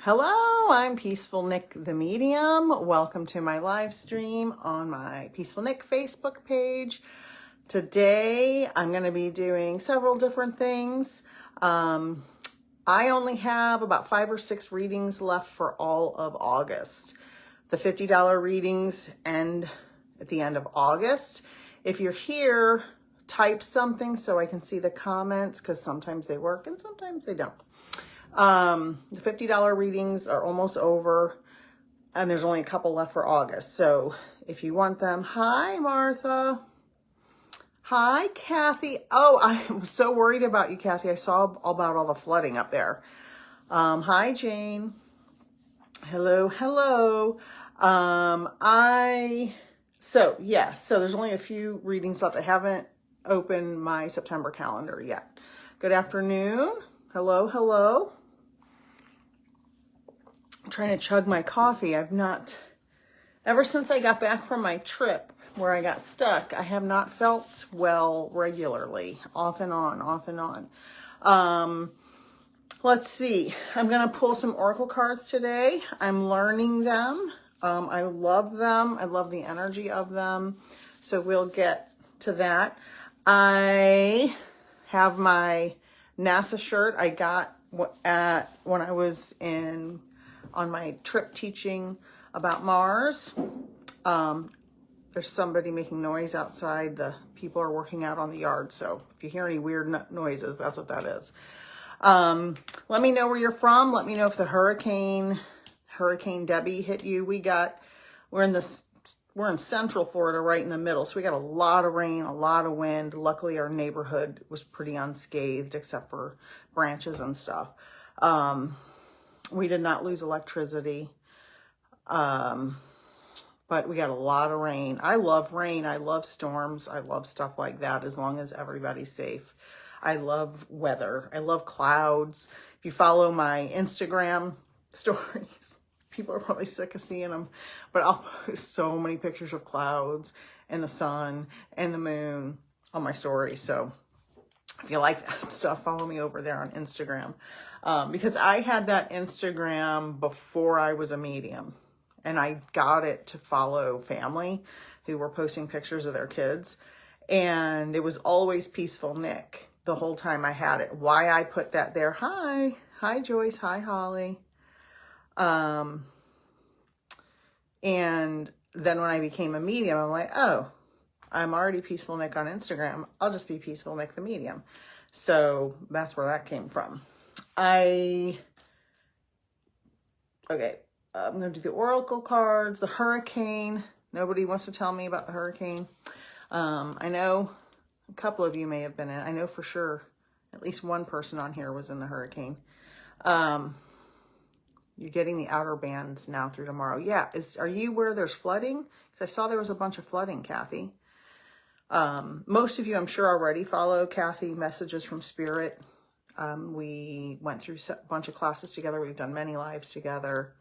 Hello, I'm Peaceful Nik the Medium. Welcome to my live stream on my Peaceful Nik Facebook page. Today, I'm going to be doing several different things. I only have about 5 or 6 readings left for all of August. The $50 readings end at the end of August. If you're here, type something so I can see the comments, because sometimes they work and sometimes they don't. The $50 readings are almost over, and there's only a couple left for August. So if you want them, hi, Martha. Hi, Kathy. Oh, I was so worried about you, Kathy. I saw about all the flooding up there. Hi, Jane. Hello, hello. So there's only a few readings left. I haven't opened my September calendar yet. Good afternoon. Hello, hello. I'm trying to chug my coffee. Ever since I got back from my trip where I got stuck, I have not felt well regularly, off and on. Let's see. I'm going to pull some oracle cards today. I'm learning them. I love them. I love the energy of them. So we'll get to that. I have my NASA shirt I got when I was on my trip teaching about Mars. There's somebody making noise outside. The people are working out on the yard. So if you hear any weird noises, that's what that is. Let me know where you're from. Let me know if the Hurricane Debbie hit you. We're in Central Florida, right in the middle. So we got a lot of rain, a lot of wind. Luckily, our neighborhood was pretty unscathed, except for branches and stuff. We did not lose electricity. But we got a lot of rain. I love rain. I love storms. I love stuff like that, as long as everybody's safe. I love weather. I love clouds. If you follow my Instagram stories, people are probably sick of seeing them, but I'll post so many pictures of clouds and the sun and the moon on my stories. So if you like that stuff, follow me over there on Instagram. Because I had that Instagram before I was a medium, and I got it to follow family who were posting pictures of their kids. And it was always Peaceful Nik the whole time I had it. Why I put that there. Hi Joyce. Hi, Holly. And then when I became a medium, I'm like, oh, I'm already Peaceful Nik on Instagram. I'll just be Peaceful Nik the Medium. So that's where that came from. I'm going to do the oracle cards, the hurricane. Nobody wants to tell me about the hurricane. I know a couple of you may have been in. I know for sure at least one person on here was in the hurricane. You're getting the outer bands now through tomorrow. Yeah. Are you where there's flooding? Because I saw there was a bunch of flooding, Kathy. Most of you, I'm sure, already follow Kathy Messages from Spirit. We went through a bunch of classes together. We've done many lives together.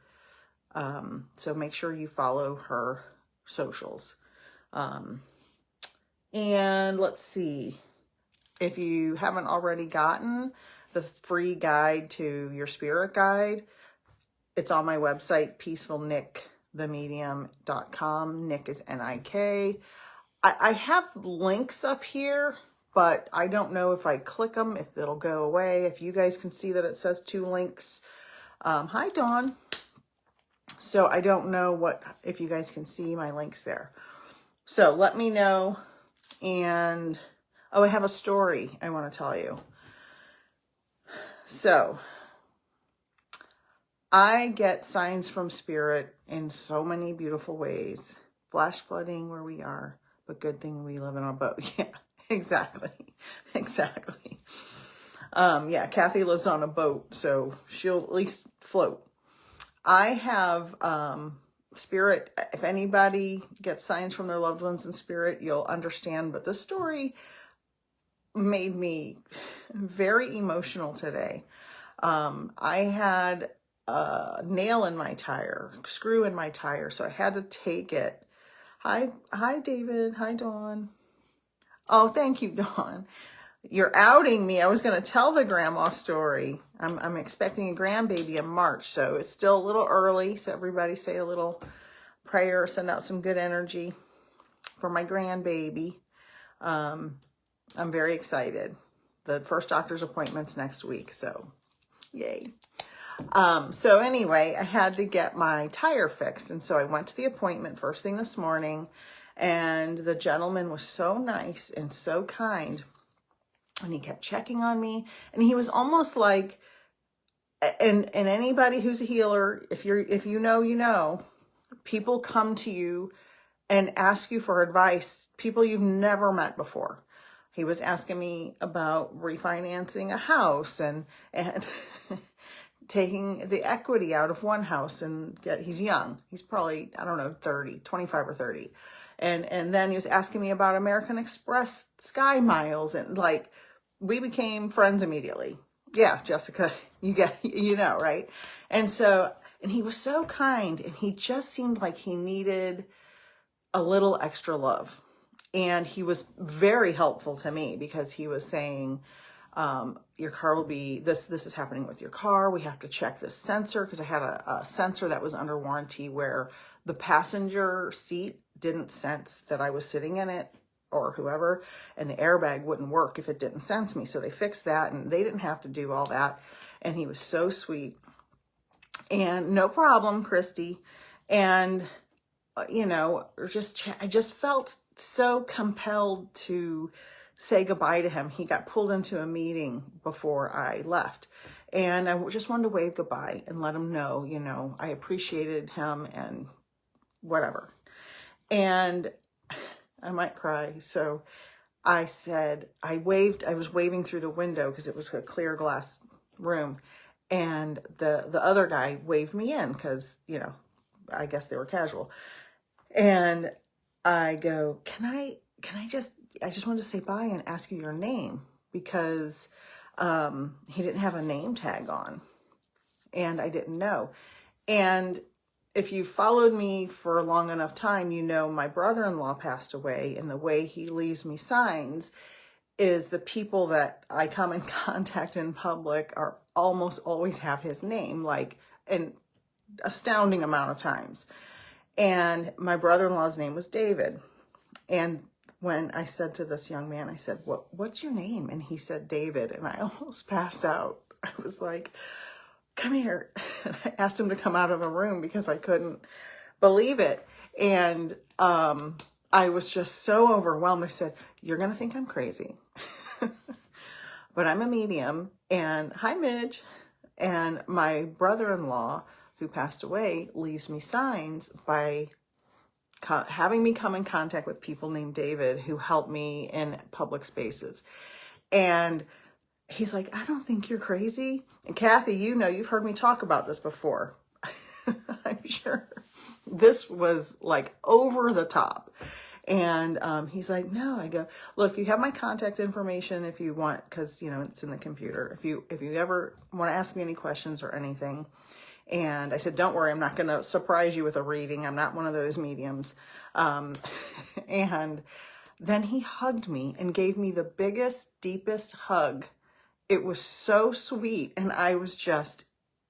So make sure you follow her socials. And let's see. If you haven't already gotten the free guide to your spirit guide, it's on my website, peacefulnikthemedium.com. Nik is N-I-K. I have links up here, but I don't know if I click them, if it'll go away. If you guys can see that it says 2 links. Hi, Dawn. So I don't know if you guys can see my links there. So let me know. And, I have a story I want to tell you. So I get signs from Spirit in so many beautiful ways. Flash flooding where we are, but good thing we live in a boat. Yeah, exactly. Kathy lives on a boat, so she'll at least float. I have Spirit. If anybody gets signs from their loved ones in Spirit, you'll understand. But this story made me very emotional today. I had a nail in my tire, screw in my tire, so I had to take it. Hi, David. Hi, Dawn. Oh, thank you, Dawn. you're outing me. I was going to tell the grandma story. I'm expecting a grandbaby in March, so it's still a little early. So everybody say a little prayer, send out some good energy for my grandbaby. I'm very excited. The first doctor's appointment's next week, so yay. So anyway, I had to get my tire fixed. And so I went to the appointment first thing this morning, and the gentleman was so nice and so kind. And he kept checking on me, and he was almost like, and anybody who's a healer, if you know, you know, people come to you and ask you for advice, people you've never met before. He was asking me about refinancing a house and taking the equity out of one house and he's young. He's probably, I don't know, 30, 25 or 30. And then he was asking me about American Express Sky Miles, and like, we became friends immediately. Yeah, Jessica, you know, right? And so, and he was so kind, and he just seemed like he needed a little extra love. And he was very helpful to me because he was saying, your car will be, this is happening with your car. We have to check this sensor, because I had a sensor that was under warranty where the passenger seat didn't sense that I was sitting in it or whoever, and the airbag wouldn't work if it didn't sense me. So they fixed that, and they didn't have to do all that. And he was so sweet. And no problem, Christy. And, you know, I just felt so compelled to say goodbye to him. He got pulled into a meeting before I left, and I just wanted to wave goodbye and let him know, you know, I appreciated him and whatever. And I might cry. So I said, I was waving through the window because it was a clear glass room. And the other guy waved me in because, you know, I guess they were casual. And I go, I just wanted to say bye and ask you your name, because he didn't have a name tag on and I didn't know. And if you followed me for a long enough time, you know my brother-in-law passed away, and the way he leaves me signs is the people that I come in contact in public are almost always have his name, like an astounding amount of times. And my brother-in-law's name was David. And when I said to this young man, I said, what's your name? And he said, David. And I almost passed out. I was like, come here. I asked him to come out of the room because I couldn't believe it. And I was just so overwhelmed. I said, you're going to think I'm crazy, but I'm a medium. And hi, Midge. And my brother-in-law, who passed away, leaves me signs by having me come in contact with people named David who help me in public spaces. And he's like, I don't think you're crazy. And Kathy, you know, you've heard me talk about this before. I'm sure this was like over the top. And he's like, no. I go, look, you have my contact information if you want, because, you know, it's in the computer. If you ever want to ask me any questions or anything. And I said, don't worry, I'm not going to surprise you with a reading. I'm not one of those mediums. And then he hugged me and gave me the biggest, deepest hug. It was so sweet. And I was just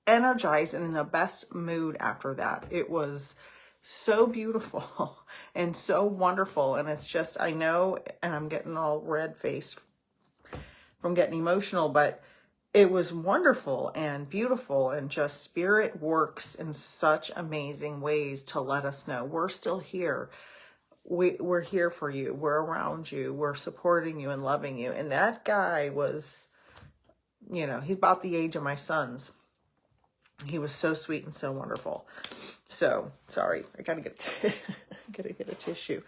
energized and in the best mood after that. It was so beautiful and so wonderful. And it's just, I know, and I'm getting all red-faced from getting emotional, but it was wonderful and beautiful, and just spirit works in such amazing ways to let us know we're still here. We're here for you. We're around you. We're supporting you and loving you. And that guy was, you know, he's about the age of my sons. He was so sweet and so wonderful. So sorry, I gotta get a tissue.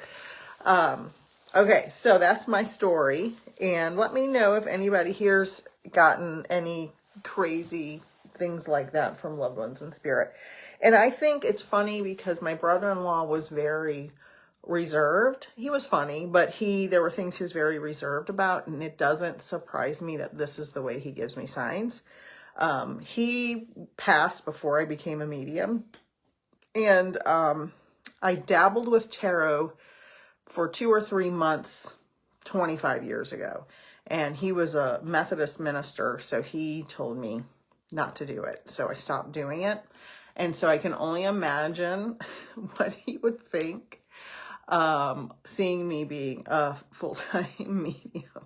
Okay, so that's my story, and let me know if anybody here's gotten any crazy things like that from loved ones in spirit. And I think it's funny because my brother-in-law was very reserved. He was funny, but there were things he was very reserved about, and it doesn't surprise me that this is the way he gives me signs. He passed before I became a medium, and I dabbled with tarot for 2 or 3 months 25 years ago. And he was a Methodist minister, so he told me not to do it. So I stopped doing it. And so I can only imagine what he would think, seeing me being a full-time medium.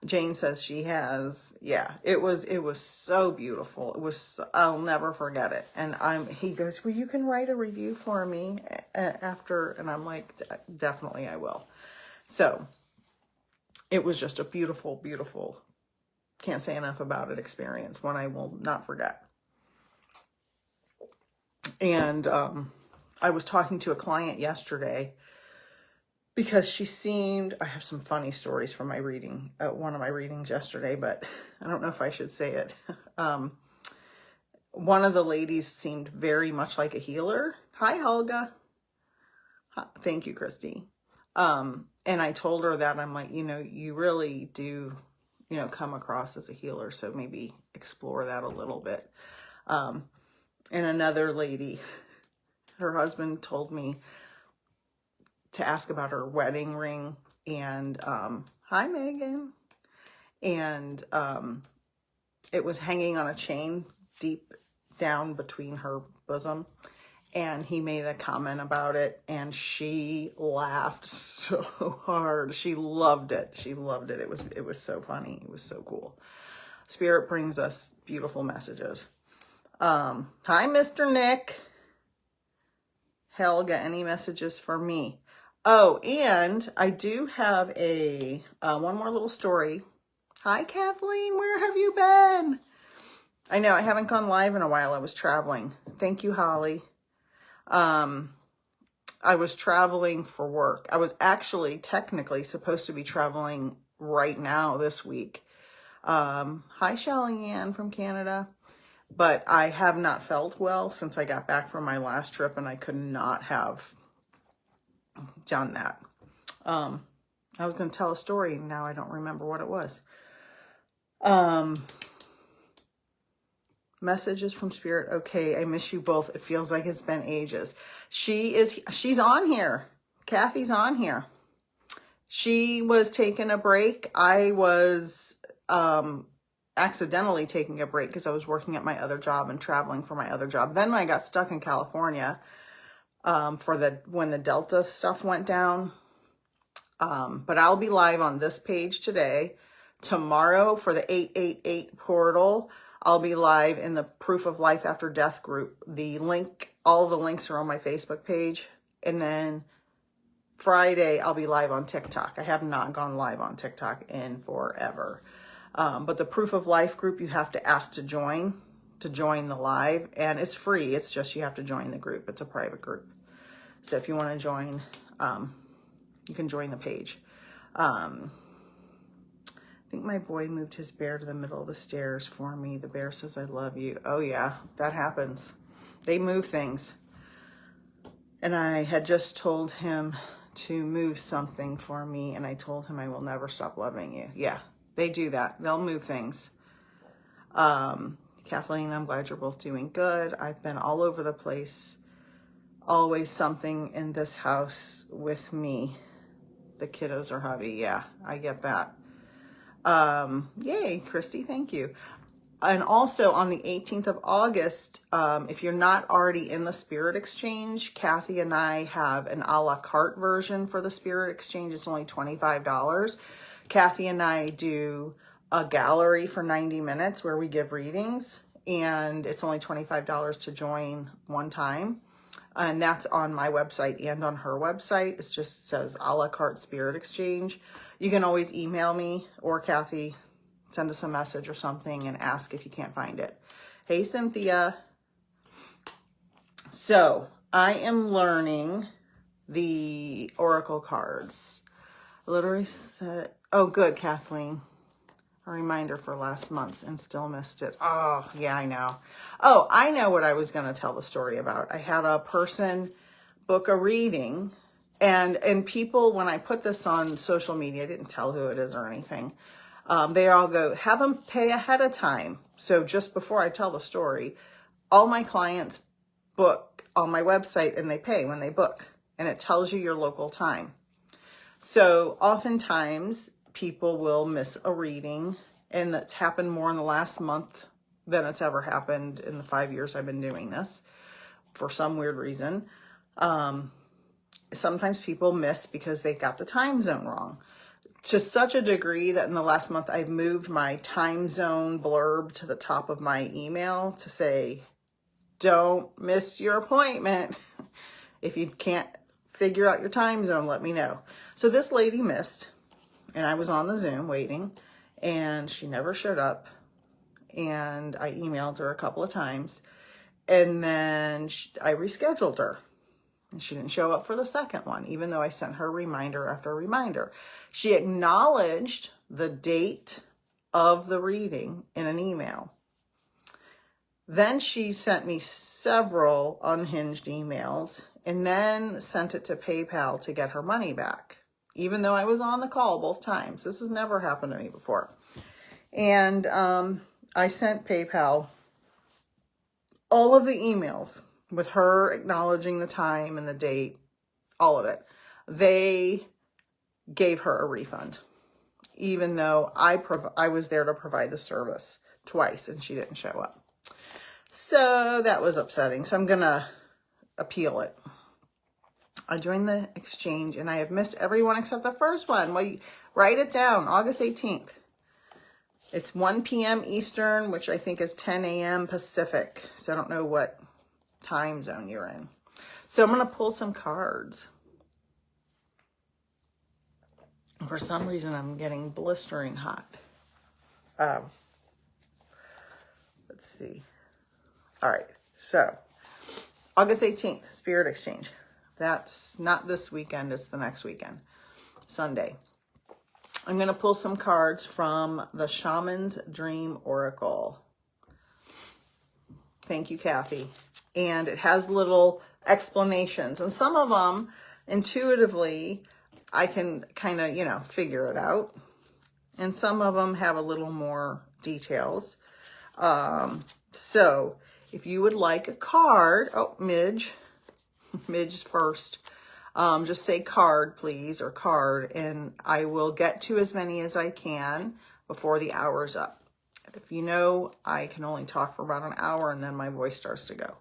Jane says she has, yeah, it was so beautiful. It was, I'll never forget it. And he goes, well, you can write a review for me after. And I'm like, definitely I will. So it was just a beautiful, beautiful, can't say enough about it, experience, one I will not forget. And I was talking to a client yesterday because she seemed, I have some funny stories from my reading, one of my readings yesterday, but I don't know if I should say it. One of the ladies seemed very much like a healer. Hi, Helga. Thank you, Christy. And I told her that, I'm like, you really do, come across as a healer. So maybe explore that a little bit. And another lady, her husband told me to ask about her wedding ring. And, hi, Megan. And, it was hanging on a chain deep down between her bosom. And he made a comment about it, and she laughed so hard. She loved it. She loved it. It was so funny. It was so cool. Spirit brings us beautiful messages. Hi, Mr. Nick. Helga, any messages for me? Oh, and I do have a one more little story. Hi, Kathleen. Where have you been? I know I haven't gone live in a while. I was traveling. Thank you, Holly. I was traveling for work. I was actually technically supposed to be traveling right now this week. Hi, Shelly Ann from Canada. But I have not felt well since I got back from my last trip, and I could not have done that. I was going to tell a story, and now I don't remember what it was. Messages from Spirit. Okay, I miss you both. It feels like it's been ages. She's on here. Kathy's on here. She was taking a break. I was accidentally taking a break because I was working at my other job and traveling for my other job. Then I got stuck in California when the Delta stuff went down. But I'll be live on this page today. Tomorrow for the 888 portal, I'll be live in the Proof of Life After Death group. All the links are on my Facebook page. And then Friday, I'll be live on TikTok. I have not gone live on TikTok in forever. But the Proof of Life group, you have to ask to join the live. And it's free. It's just you have to join the group. It's a private group. So if you want to join, you can join the page. I think my boy moved his bear to the middle of the stairs for me. The bear says, I love you. Oh yeah, that happens. They move things. And I had just told him to move something for me, and I told him I will never stop loving you. Yeah, they do that. They'll move things. Kathleen, I'm glad you're both doing good. I've been all over the place. Always something in this house with me. The kiddos are hubby. Yeah, I get that. Yay, Christy, thank you. And also on the 18th of August, if you're not already in the Spirit Exchange, Kathy and I have an a la carte version for the Spirit Exchange. It's only $25. Kathy and I do a gallery for 90 minutes where we give readings, and it's only $25 to join one time. And that's on my website and on her website. It just says a la carte Spirit Exchange. You can always email me or Kathy, send us a message or something and ask if you can't find it. Hey, Cynthia. So I am learning the Oracle cards. Literally said, oh, good, Kathleen. A reminder for last month's and still missed it. Oh, yeah, I know. Oh, I know what I was going to tell the story about. I had a person book a reading, and people, when I put this on social media, I didn't tell who it is or anything. They all go, have them pay ahead of time. So just before I tell the story, all my clients book on my website and they pay when they book, and it tells you your local time. So oftentimes people will miss a reading, and that's happened more in the last month than it's ever happened in the 5 years I've been doing this for some weird reason. Sometimes people miss because they got the time zone wrong, to such a degree that in the last month I've moved my time zone blurb to the top of my email to say, don't miss your appointment. If you can't figure out your time zone, let me know. So this lady missed, and I was on the Zoom waiting, and she never showed up. And I emailed her a couple of times, and then I rescheduled her. And she didn't show up for the second one, even though I sent her reminder after reminder. She acknowledged the date of the reading in an email. Then she sent me several unhinged emails and then sent it to PayPal to get her money back, even though I was on the call both times. This has never happened to me before. And I sent PayPal all of the emails with her acknowledging the time and the date, all of it. They gave her a refund, even though I was there to provide the service twice and she didn't show up. So that was upsetting. So I'm going to appeal it. I joined the exchange and I have missed everyone except the first one. Well, write it down, August 18th. It's 1 p.m. Eastern, which I think is 10 a.m. Pacific. So I don't know what time zone you're in. So I'm going to pull some cards. For some reason, I'm getting blistering hot. Let's see. All right. So August 18th, Spirit Exchange. That's not this weekend. It's the next weekend, Sunday. I'm going to pull some cards from the Shaman's Dream Oracle. Thank you, Kathy. And it has little explanations. And some of them, intuitively, I can kind of, figure it out. And some of them have a little more details. So if you would like a card, Midge is first. Just say card, please, or card, and I will get to as many as I can before the hour's up. If you know, I can only talk for about an hour and then my voice starts to go.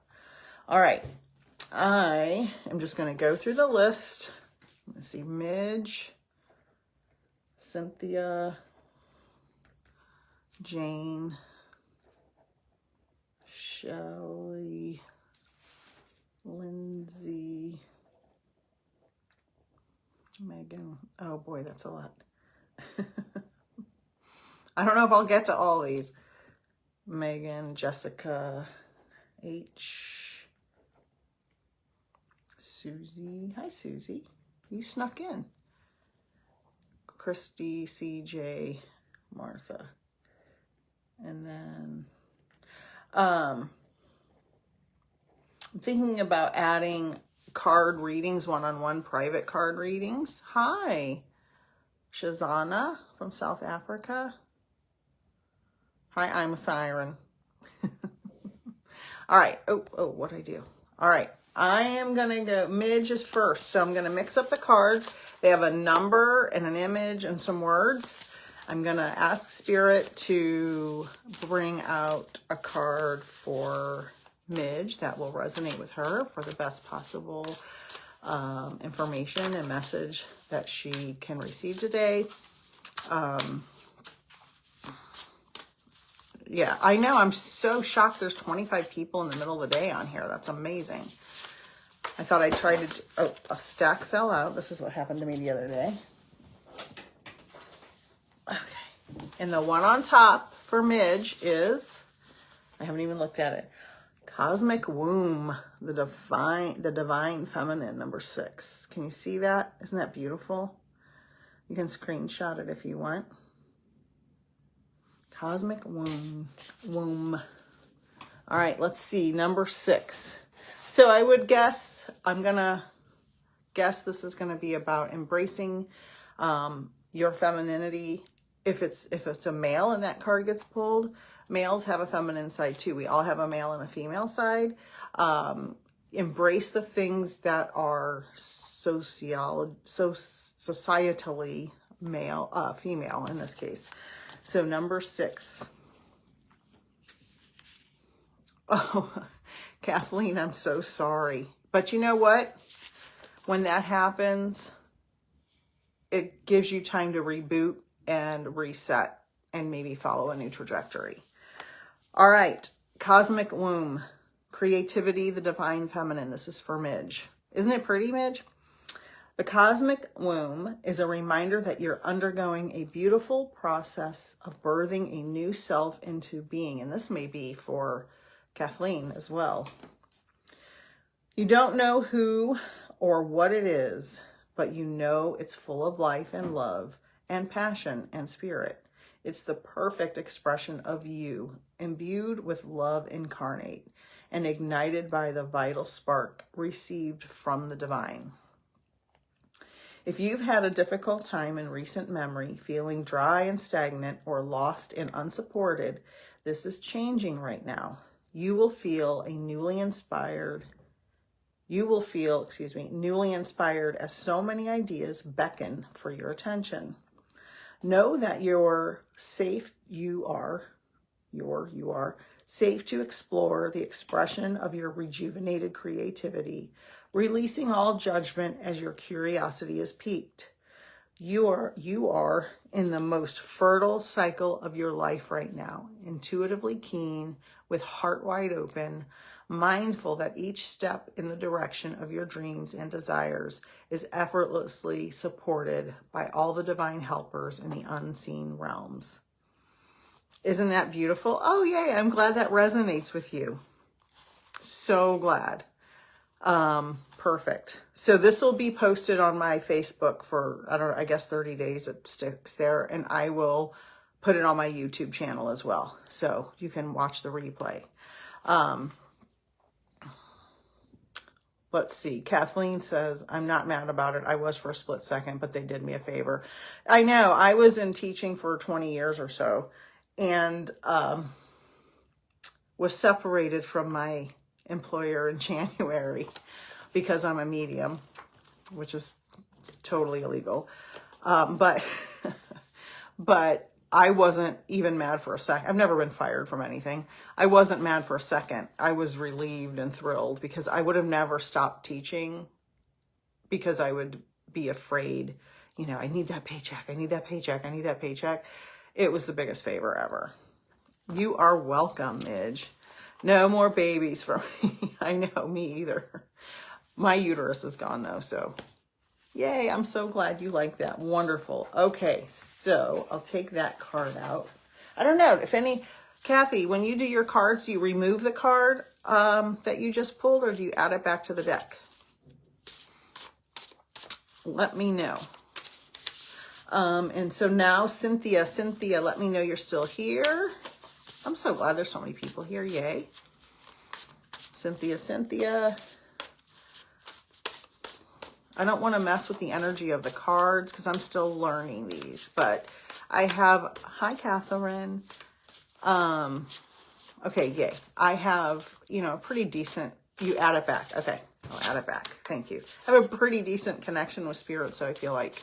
All right. I am just going to go through the list. Let's see. Midge, Cynthia, Jane, Shelley, Lindsay, Megan. Oh boy, that's a lot. I don't know if I'll get to all these. Megan, Jessica, H, Susie. Hi, Susie. You snuck in. Christy, CJ, Martha. And then I'm thinking about adding card readings, one-on-one private card readings. Hi, Shazana from South Africa. Hi, I'm a siren. All right. Oh, what'd I do? All right. I am going to go, Midge is first. So I'm going to mix up the cards. They have a number and an image and some words. I'm going to ask Spirit to bring out a card for Midge that will resonate with her for the best possible information and message that she can receive today. Yeah, I know. I'm so shocked there's 25 people in the middle of the day on here. That's amazing. I thought I'd try to... Oh, a stack fell out. This is what happened to me the other day. Okay. And the one on top for Midge is... I haven't even looked at it. Cosmic Womb, the divine feminine, number 6. Can you see that? Isn't that beautiful? You can screenshot it if you want. Cosmic Womb. All right, let's see. Number 6. So I would guess, I'm going to guess this is going to be about embracing your femininity. If it's a male and that card gets pulled, males have a feminine side too. We all have a male and a female side. Embrace the things that are societally female in this case. So number 6. Oh, Kathleen, I'm so sorry. But you know what? When that happens, it gives you time to reboot and reset and maybe follow a new trajectory. All right. Cosmic womb. Creativity, the divine feminine. This is for Midge. Isn't it pretty, Midge? The cosmic womb is a reminder that you're undergoing a beautiful process of birthing a new self into being. And this may be for Kathleen as well. You don't know who or what it is, but you know it's full of life and love and passion and spirit. It's the perfect expression of you, imbued with love incarnate and ignited by the vital spark received from the divine. If you've had a difficult time in recent memory, feeling dry and stagnant or lost and unsupported, this is changing right now. You will feel newly inspired as so many ideas beckon for your attention. Know that you're safe. You are safe to explore the expression of your rejuvenated creativity, releasing all judgment as your curiosity is piqued. You are in the most fertile cycle of your life right now, intuitively keen, with heart wide open, mindful that each step in the direction of your dreams and desires is effortlessly supported by all the divine helpers in the unseen realms. Isn't that beautiful? Oh, yay. I'm glad that resonates with you. So glad. Perfect. So this will be posted on my Facebook for, I guess 30 days. It sticks there, and I will put it on my YouTube channel as well. So you can watch the replay. Let's see. Kathleen says, I'm not mad about it. I was for a split second, but they did me a favor. I know. I was in teaching for 20 years or so, and was separated from my employer in January because I'm a medium, which is totally illegal. But I wasn't even mad for a second. I've never been fired from anything. I wasn't mad for a second. I was relieved and thrilled because I would have never stopped teaching because I would be afraid, I need that paycheck. I need that paycheck. I need that paycheck. It was the biggest favor ever. You are welcome, Midge. No more babies for me. I know, me either. My uterus is gone though, so yay, I'm so glad you like that. Wonderful. Okay, so I'll take that card out. I don't know if Kathy, when you do your cards, do you remove the card that you just pulled, or do you add it back to the deck? Let me know. And so now Cynthia, let me know you're still here. I'm so glad there's so many people here. Yay. Cynthia. I don't want to mess with the energy of the cards because I'm still learning these, but I have, hi, Catherine. Okay, yay. I have, a pretty decent, you add it back. Okay, I'll add it back. Thank you. I have a pretty decent connection with spirit, so I feel like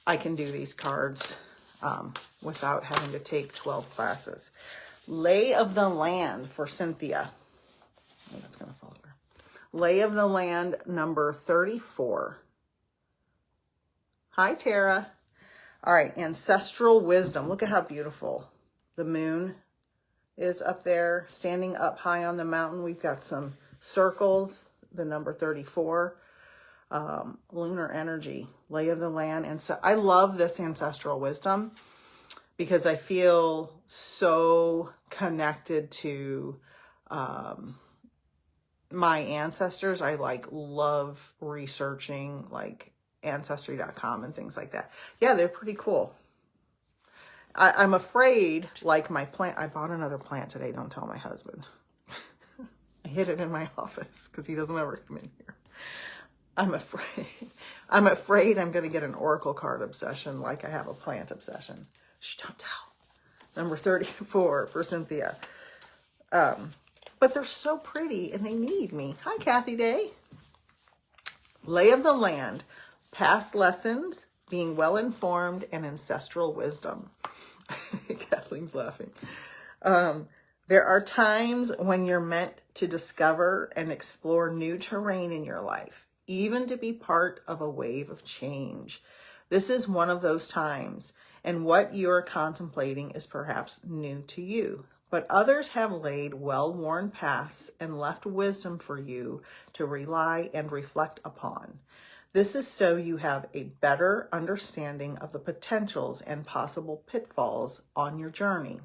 I can do these cards without having to take 12 classes. Lay of the Land for Cynthia. Oh, that's going to fall over. Lay of the Land number 34. Hi, Tara. All right, Ancestral Wisdom. Look at how beautiful the moon is up there, standing up high on the mountain. We've got some circles, the number 34. Lunar energy, Lay of the Land. And so I love this Ancestral Wisdom because I feel so connected to my ancestors. I love researching ancestry.com and things like that. Yeah, they're pretty cool. I'm afraid, my plant, I bought another plant today. Don't tell my husband. I hid it in my office because he doesn't ever come in here. I'm afraid I'm going to get an oracle card obsession like I have a plant obsession. Shh, don't tell. Number 34 for Cynthia. But they're so pretty and they need me. Hi, Kathy Day. Lay of the Land. Past lessons, being well-informed, and ancestral wisdom. Kathleen's laughing. There are times when you're meant to discover and explore new terrain in your life, even to be part of a wave of change. This is one of those times, and what you're contemplating is perhaps new to you. But others have laid well-worn paths and left wisdom for you to rely and reflect upon. This is so you have a better understanding of the potentials and possible pitfalls on your journey.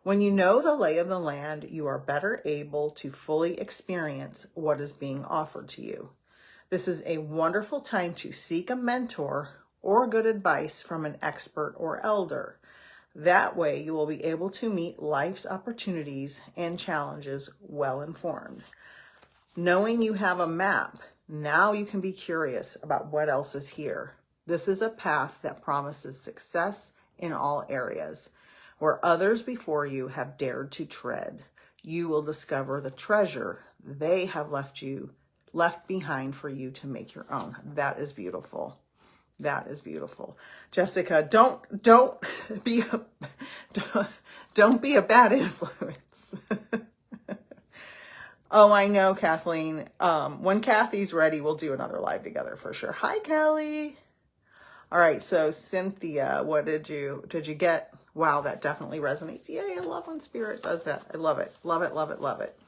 When you know the lay of the land, you are better able to fully experience what is being offered to you. This is a wonderful time to seek a mentor or good advice from an expert or elder. That way, you will be able to meet life's opportunities and challenges well informed. Knowing you have a map, now you can be curious about what else is here. This is a path that promises success in all areas. Where others before you have dared to tread, you will discover the treasure they have left behind for you to make your own. That is beautiful. That is beautiful. Jessica, don't be a bad influence. Oh, I know, Kathleen. When Kathy's ready, we'll do another live together for sure. Hi, Kelly. All right, so Cynthia, what did you get? Wow, that definitely resonates. Yay, I love when Spirit does that. I love it. Love it, love it, love it.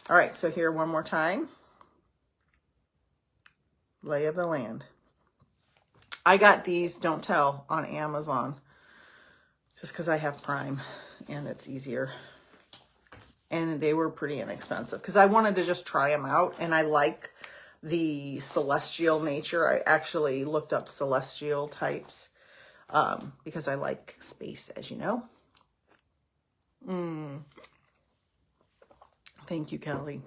All right, so here one more time. Lay of the land. I got these, don't tell, on Amazon. Just because I have Prime and it's easier. And they were pretty inexpensive because I wanted to just try them out. And I like the celestial nature. I actually looked up celestial types. Because I like space, as you know. Thank you, Kelly.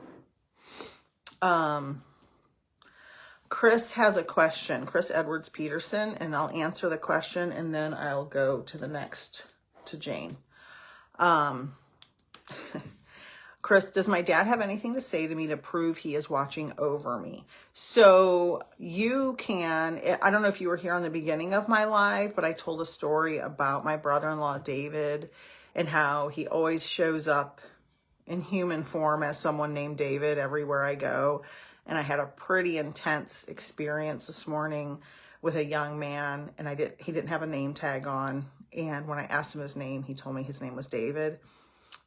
Chris has a question, Chris Edwards Peterson, and I'll answer the question and then I'll go to the next, to Jane. Chris, does my dad have anything to say to me to prove he is watching over me? So you can, I don't know if you were here on the beginning of my live, but I told a story about my brother-in-law, David, and how he always shows up in human form as someone named David everywhere I go. And I had a pretty intense experience this morning with a young man, and he didn't have a name tag on. And when I asked him his name, he told me his name was David.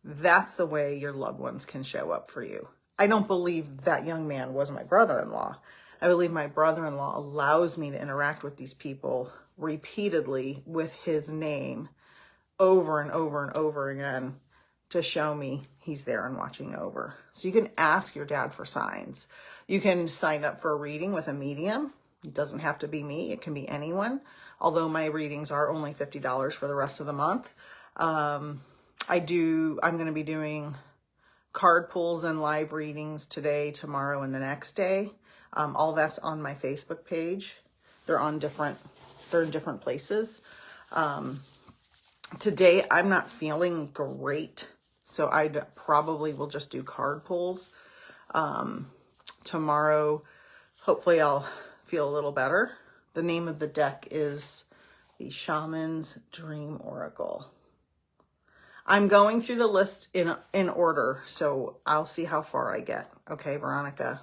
That's the way your loved ones can show up for you. I don't believe that young man was my brother-in-law. I believe my brother-in-law allows me to interact with these people repeatedly with his name over and over and over again to show me he's there and watching over. So you can ask your dad for signs. You can sign up for a reading with a medium. It doesn't have to be me. It can be anyone. Although my readings are only $50 for the rest of the month. I'm going to be doing card pulls and live readings today, tomorrow, and the next day. All that's on my Facebook page. They're in different places. Today, I'm not feeling great, so I probably will just do card pulls. Tomorrow, hopefully I'll feel a little better. The name of the deck is the Shaman's Dream Oracle. I'm going through the list in order, so I'll see how far I get. Okay, Veronica.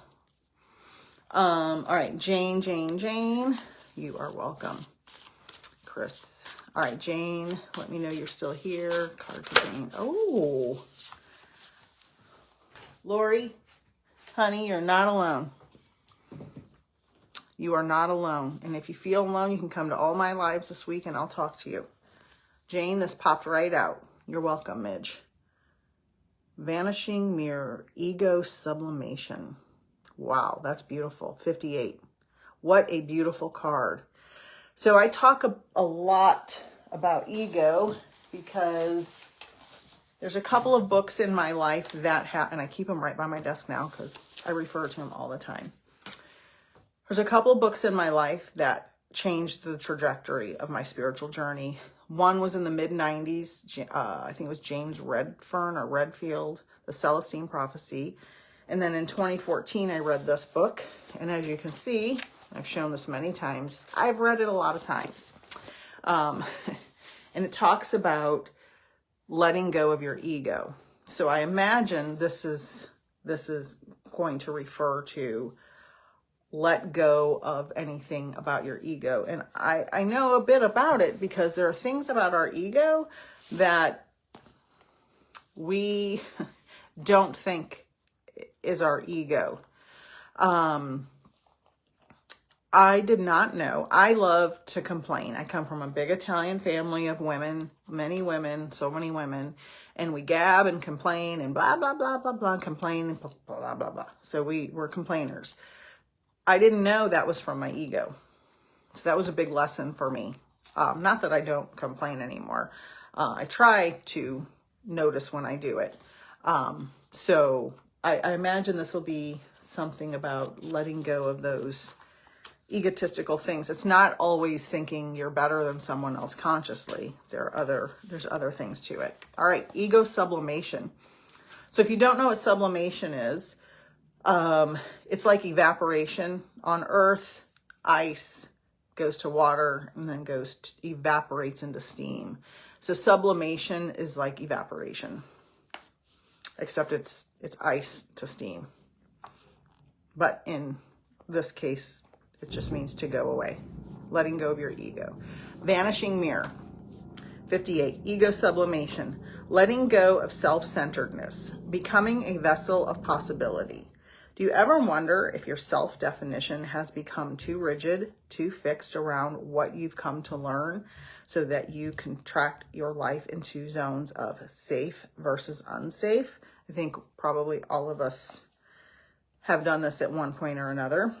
All right, Jane, you are welcome. Chris. All right, Jane, let me know you're still here. Card for Jane. Oh. Lori, honey, you're not alone. You are not alone. And if you feel alone, you can come to all my lives this week and I'll talk to you. Jane, this popped right out. You're welcome, Midge. Vanishing Mirror, Ego Sublimation. Wow, that's beautiful. 58. What a beautiful card. So I talk a lot about ego because there's a couple of books in my life that and I keep them right by my desk now because I refer to them all the time. There's a couple of books in my life that changed the trajectory of my spiritual journey. One was in the mid-90s. I think it was James Redfield, The Celestine Prophecy. And then in 2014, I read this book. And as you can see, I've shown this many times. I've read it a lot of times. And it talks about letting go of your ego. So I imagine this is going to refer to let go of anything about your ego. And I know a bit about it because there are things about our ego that we don't think is our ego. I did not know. I love to complain. I come from a big Italian family of women, many women, so many women, and we gab and complain and blah, blah, blah, blah, blah, complain and blah, blah, blah, blah. So we're complainers. I didn't know that was from my ego. So that was a big lesson for me. Not that I don't complain anymore. I try to notice when I do it. So I imagine this will be something about letting go of those egotistical things. It's not always thinking you're better than someone else consciously. There's other things to it. All right, ego sublimation. So if you don't know what sublimation is, it's like evaporation on Earth. Ice goes to water and then evaporates into steam. So sublimation is like evaporation, except it's ice to steam. But in this case, it just means to go away, letting go of your ego. Vanishing mirror. 58, ego sublimation, letting go of self-centeredness, becoming a vessel of possibility. Do you ever wonder if your self-definition has become too rigid, too fixed around what you've come to learn so that you contract your life into zones of safe versus unsafe? I think probably all of us have done this at one point or another.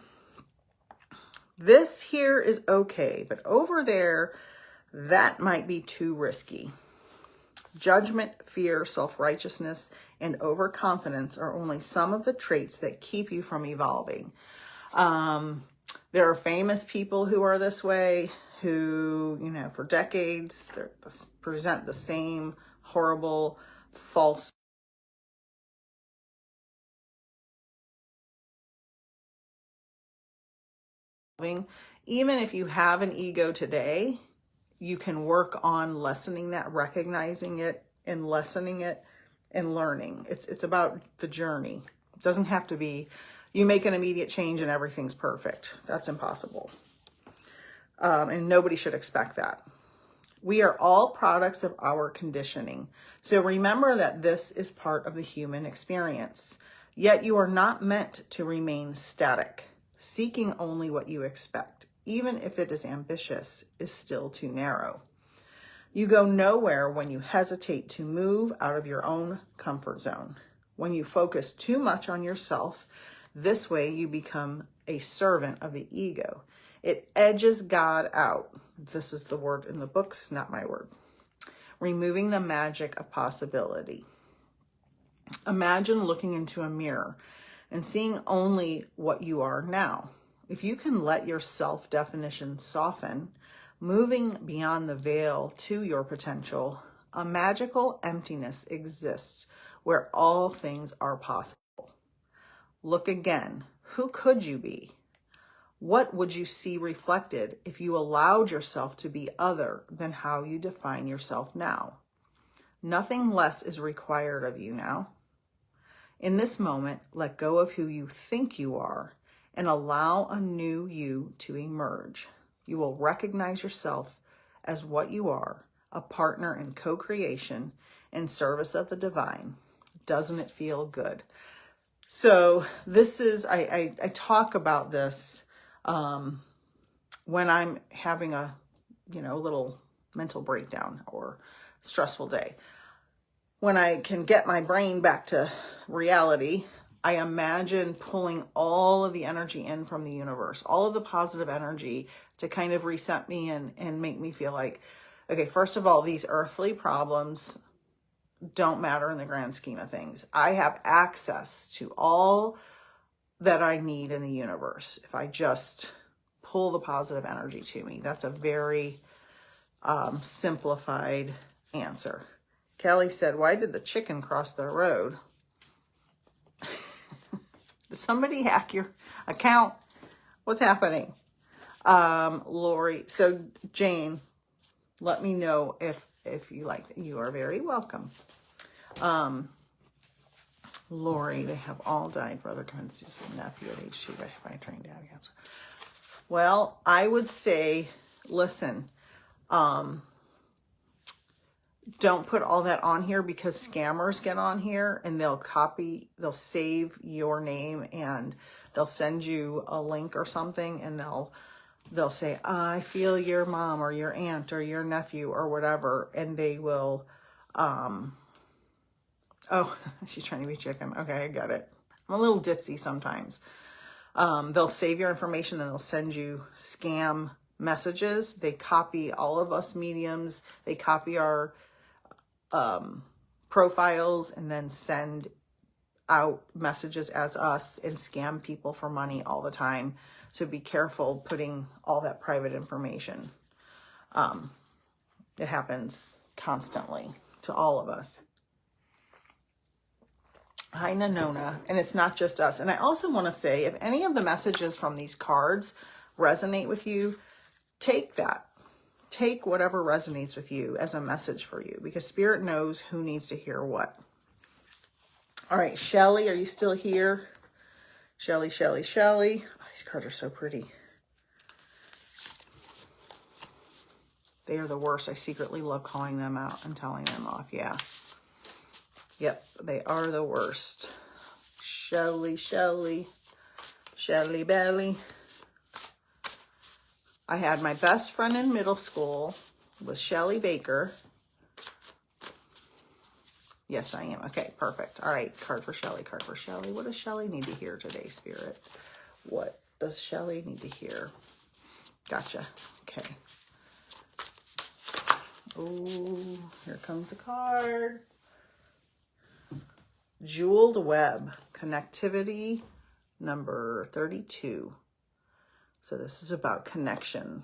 This here is okay, but over there, that might be too risky. Judgment, fear, self-righteousness, and overconfidence are only some of the traits that keep you from evolving. There are famous people who are this way, who, for decades, present the same horrible, false even if you have an ego today, you can work on lessening that, recognizing it and lessening it and learning. It's about the journey. It doesn't have to be you make an immediate change and everything's perfect. That's impossible. And nobody should expect that. We are all products of our conditioning. So remember that this is part of the human experience. Yet you are not meant to remain static. Seeking only what you expect, even if it is ambitious, is still too narrow. You go nowhere when you hesitate to move out of your own comfort zone. When you focus too much on yourself, this way you become a servant of the ego. It edges God out. This is the word in the books, not my word. Removing the magic of possibility. Imagine looking into a mirror and seeing only what you are now. If you can let your self-definition soften, moving beyond the veil to your potential, a magical emptiness exists where all things are possible. Look again. Who could you be? What would you see reflected if you allowed yourself to be other than how you define yourself now? Nothing less is required of you now. In this moment, let go of who you think you are and allow a new you to emerge. You will recognize yourself as what you are, a partner in co-creation in service of the divine. Doesn't it feel good? So this is, I talk about this when I'm having a little mental breakdown or stressful day. When I can get my brain back to reality, I imagine pulling all of the energy in from the universe, all of the positive energy to kind of reset me and make me feel like, okay, first of all, these earthly problems don't matter in the grand scheme of things. I have access to all that I need in the universe if I just pull the positive energy to me. That's a very simplified answer. Kelly said, why did the chicken cross the road? Did somebody hack your account? What's happening? Lori, so Jane, let me know if you like it. You are very welcome. Lori, they have all died. Brother convinced nephew at age 2 by trained dad cancer. Well, I would say, listen, don't put all that on here, because scammers get on here and they'll save your name, and they'll send you a link or something, and they'll say, I feel your mom or your aunt or your nephew or whatever, and they will, oh, she's trying to be chicken. Okay, I got it. I'm a little ditzy sometimes. They'll save your information and they'll send you scam messages. They copy all of us mediums. They copy our profiles and then send out messages as us and scam people for money all the time. So be careful putting all that private information. It happens constantly to all of us. Hi, Nanona. And it's not just us. And I also want to say, if any of the messages from these cards resonate with you, take that. Take whatever resonates with you as a message for you, because Spirit knows who needs to hear what. All right, Shelly, are you still here? Shelly, Shelly, Shelly. Oh, these cards are so pretty. They are the worst. I secretly love calling them out and telling them off. Yeah. Yep, they are the worst. Shelly, Shelly, Shelly Belly. I had my best friend in middle school was Shelly Baker. Yes, I am. Okay, perfect. All right, card for Shelly, card for Shelly. What does Shelly need to hear today, Spirit? What does Shelly need to hear? Gotcha. Okay. Oh, here comes the card. Jeweled Web, connectivity number 32. So this is about connection.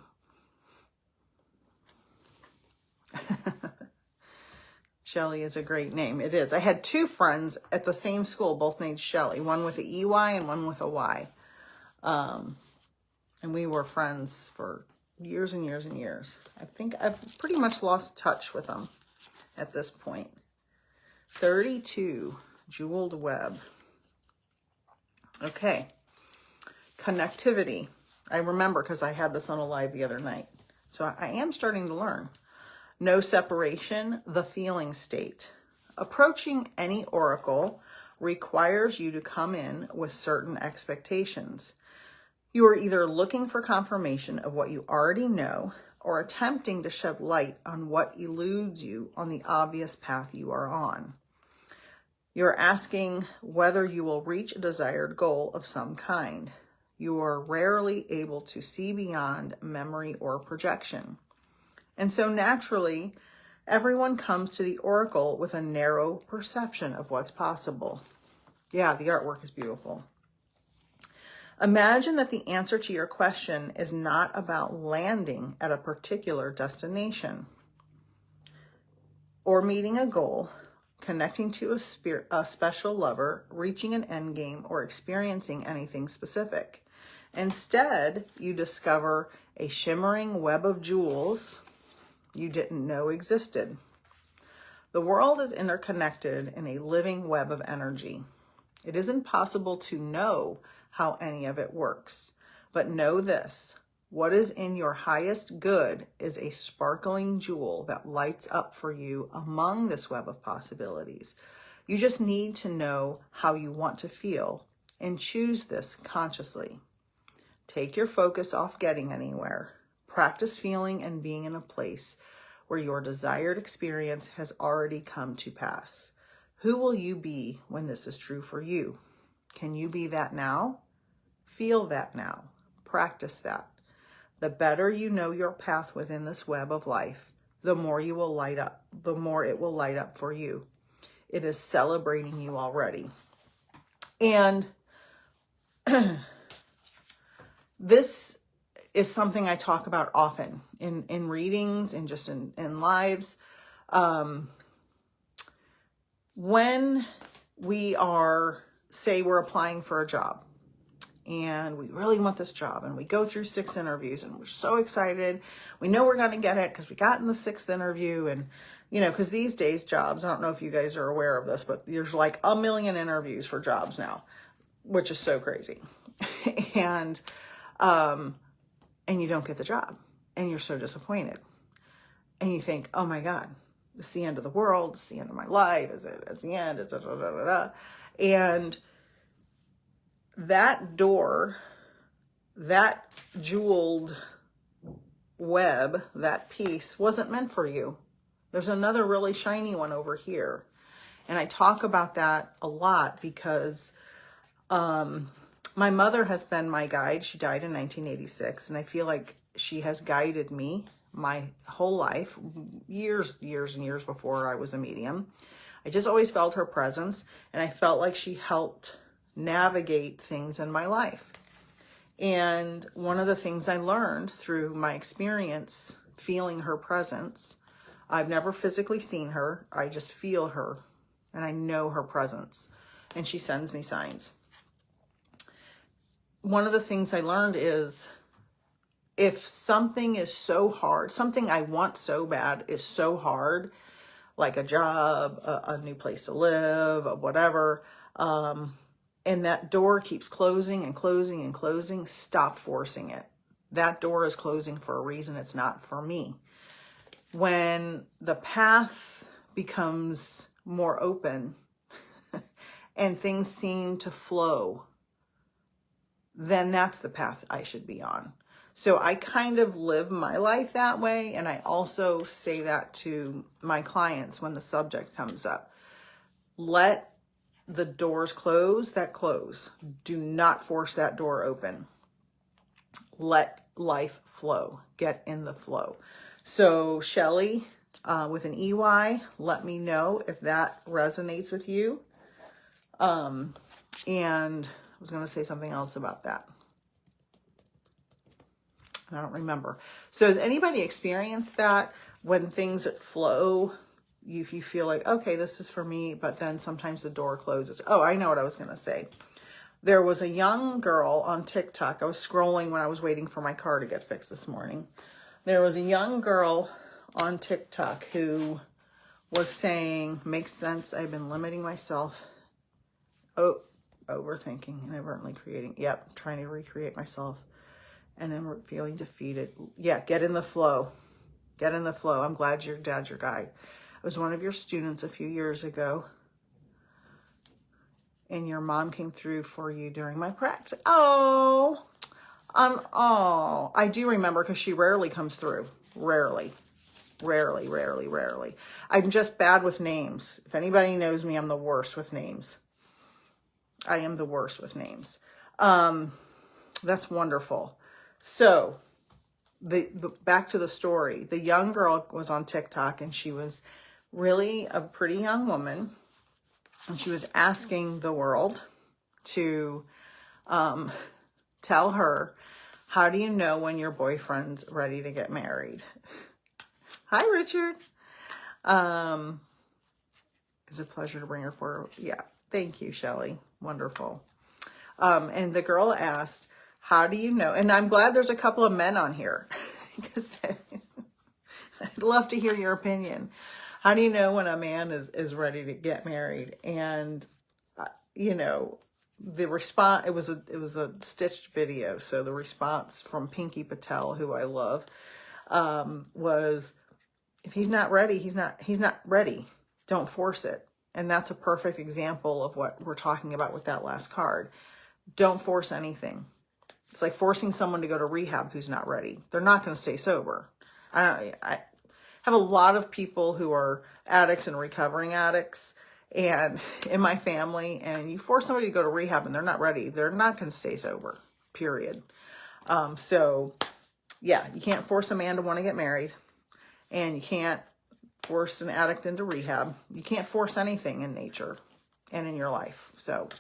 Shelly is a great name. It is. I had two friends at the same school, both named Shelly, one with a EY and one with a Y. And we were friends for years and years and years. I think I've pretty much lost touch with them at this point. 32. Jeweled Web. Okay. Connectivity. I remember because I had this on a live the other night. So I am starting to learn. No separation, the feeling state. Approaching any oracle requires you to come in with certain expectations. You are either looking for confirmation of what you already know or attempting to shed light on what eludes you on the obvious path you are on. You're asking whether you will reach a desired goal of some kind. You are rarely able to see beyond memory or projection. And so naturally, everyone comes to the oracle with a narrow perception of what's possible. Yeah, the artwork is beautiful. Imagine that the answer to your question is not about landing at a particular destination or meeting a goal, connecting to a special lover, reaching an end game, or experiencing anything specific. Instead, you discover a shimmering web of jewels you didn't know existed. The world is interconnected in a living web of energy. It isn't possible to know how any of it works, but know this: what is in your highest good is a sparkling jewel that lights up for you among this web of possibilities. You just need to know how you want to feel and choose this consciously. Take your focus off getting anywhere. Practice feeling and being in a place where your desired experience has already come to pass. Who will you be when this is true for you? Can you be that now? Feel that now. Practice that. The better you know your path within this web of life, the more you will light up, the more it will light up for you. It is celebrating you already. And this is something I talk about often in readings and just in lives. When we are, say we're applying for a job and we really want this job, and we go through 6 interviews, and we're so excited. We know we're going to get it because we got in the 6th interview. And, you know, because these days jobs, I don't know if you guys are aware of this, but there's like a million interviews for jobs now, which is so crazy. and you don't get the job, and you're so disappointed, and you think, oh my God, it's the end of the world. It's the end of my life. It's the end. It's da, da, da, da, da. And that door, that jeweled web, that piece wasn't meant for you. There's another really shiny one over here. And I talk about that a lot because my mother has been my guide. She died in 1986. And I feel like she has guided me my whole life, years and years before I was a medium. I just always felt her presence, and I felt like she helped navigate things in my life. And one of the things I learned through my experience feeling her presence, I've never physically seen her, I just feel her, and I know her presence, and she sends me signs. One of the things I learned is, if something is so hard, something I want so bad is so hard, like a job, a new place to live, whatever, and that door keeps closing and closing and closing, stop forcing it. That door is closing for a reason. It's not for me. When the path becomes more open and things seem to flow, then that's the path I should be on. So I kind of live my life that way. And I also say that to my clients when the subject comes up. Let the doors close that close. Do not force that door open. Let life flow. Get in the flow. So Shelly, with an EY, let me know if that resonates with you. And I was going to say something else about that. I don't remember. So has anybody experienced that when things flow, you feel like, okay, this is for me, but then sometimes the door closes? Oh, I know what I was going to say. There was a young girl on TikTok. I was scrolling when I was waiting for my car to get fixed this morning. There was a young girl on TikTok who was saying, makes sense, I've been limiting myself. Oh, overthinking, inadvertently creating. Yep, trying to recreate myself. And I'm feeling defeated. Yeah, get in the flow. Get in the flow. I'm glad your dad's your guide. I was one of your students a few years ago, and your mom came through for you during my practice. Oh, I do remember, because she rarely comes through. Rarely. I'm just bad with names. If anybody knows me, I'm the worst with names. I am the worst with names. That's wonderful. So the back to the story. The young girl was on TikTok, and she was really a pretty young woman, and she was asking the world to tell her, how do you know when your boyfriend's ready to get married? Hi, Richard. It's a pleasure to bring her forward. Yeah, thank you, Shelly. Wonderful. And the girl asked, how do you know? And I'm glad there's a couple of men on here, because I'd love to hear your opinion. How do you know when a man is ready to get married? And, you know, the response, it was a stitched video. So the response from Pinky Patel, who I love, was, if he's not ready, he's not ready. Don't force it. And that's a perfect example of what we're talking about with that last card. Don't force anything. It's like forcing someone to go to rehab who's not ready. They're not going to stay sober. I have a lot of people who are addicts and recovering addicts, and in my family, and you force somebody to go to rehab and they're not ready, they're not going to stay sober, period. So yeah, you can't force a man to want to get married, and you can't force an addict into rehab. You can't force anything in nature and in your life. So,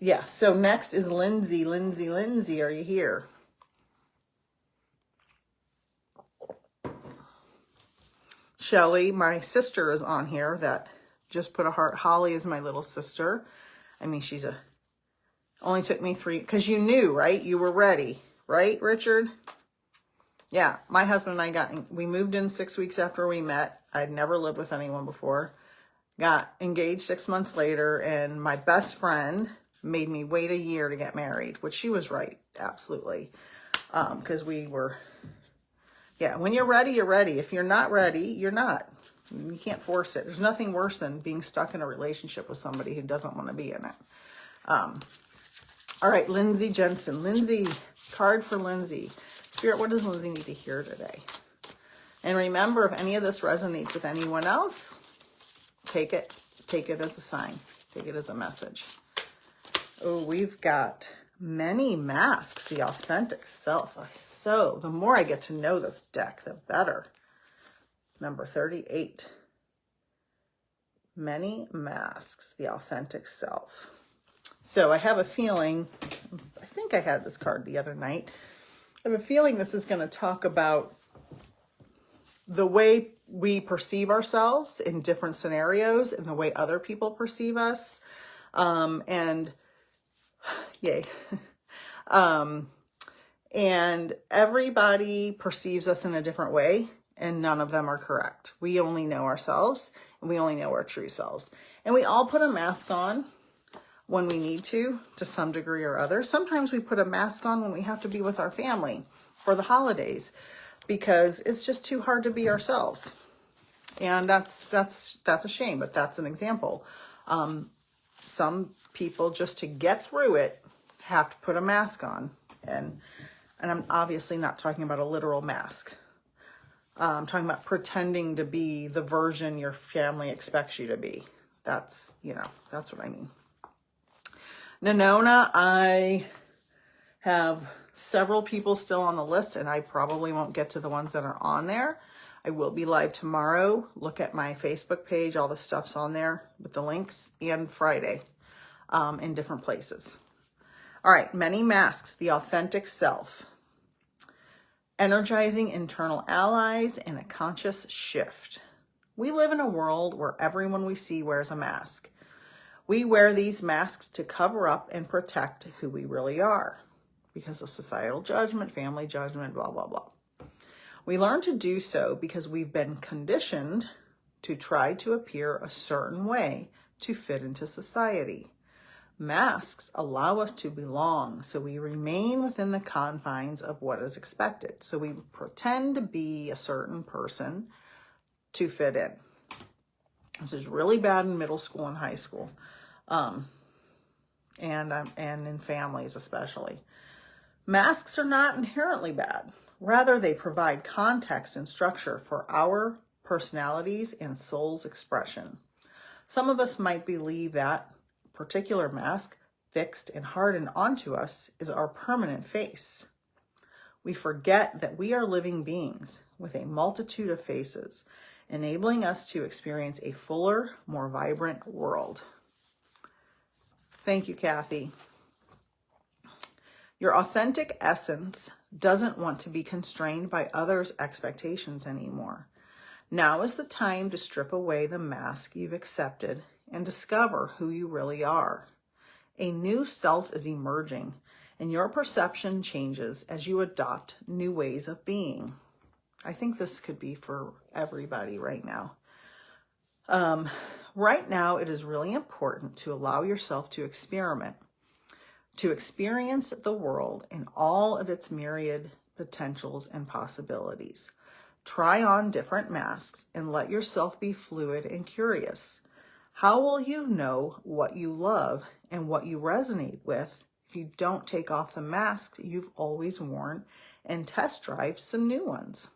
yeah. So next is Lindsay. Lindsay, are you here? Shelly, my sister, is on here that just put a heart. Holly is my little sister. I mean, she's a Only took me 3, because you knew, right? You were ready, right, Richard? Yeah, my husband and I we moved in 6 weeks after we met. I'd never lived with anyone before. Got engaged 6 months later, and my best friend made me wait a year to get married, which she was right, absolutely. Because we were, yeah, when you're ready, you're ready. If you're not ready, you're not. You can't force it. There's nothing worse than being stuck in a relationship with somebody who doesn't want to be in it. All right, Lindsay Jensen. Lindsay, card for Lindsay. Spirit, what does Lindsay need to hear today? And remember, if any of this resonates with anyone else, take it as a sign. Take it as a message. Oh, we've got many masks, the authentic self. So the more I get to know this deck, the better. Number 38. Many masks, the authentic self. So I have a feeling, I think I had this card the other night. I have a feeling this is going to talk about the way we perceive ourselves in different scenarios and the way other people perceive us. And yay. And everybody perceives us in a different way, and none of them are correct. We only know ourselves, and we only know our true selves. And we all put a mask on when we need to some degree or other. Sometimes we put a mask on when we have to be with our family for the holidays, because it's just too hard to be ourselves. And that's a shame, but that's an example. Some people, just to get through it, have to put a mask on. And I'm obviously not talking about a literal mask. I'm talking about pretending to be the version your family expects you to be. That's what I mean. Nonona, I have several people still on the list, and I probably won't get to the ones that are on there. I will be live tomorrow. Look at my Facebook page. All the stuff's on there with the links, and Friday in different places. All right, many masks, the authentic self. Energizing internal allies and a conscious shift. We live in a world where everyone we see wears a mask. We wear these masks to cover up and protect who we really are because of societal judgment, family judgment, blah, blah, blah. We learn to do so because we've been conditioned to try to appear a certain way to fit into society. Masks allow us to belong, so we remain within the confines of what is expected. So we pretend to be a certain person to fit in. This is really bad in middle school and high school. And in families especially. Masks are not inherently bad. Rather, they provide context and structure for our personalities and soul's expression. Some of us might believe that particular mask fixed and hardened onto us is our permanent face. We forget that we are living beings with a multitude of faces, enabling us to experience a fuller, more vibrant world. Thank you, Kathy. Your authentic essence doesn't want to be constrained by others' expectations anymore. Now is the time to strip away the mask you've accepted and discover who you really are. A new self is emerging, and your perception changes as you adopt new ways of being. I think this could be for everybody right now. Right now, it is really important to allow yourself to experiment, to experience the world in all of its myriad potentials and possibilities. Try on different masks and let yourself be fluid and curious. How will you know what you love and what you resonate with if you don't take off the masks you've always worn and test drive some new ones?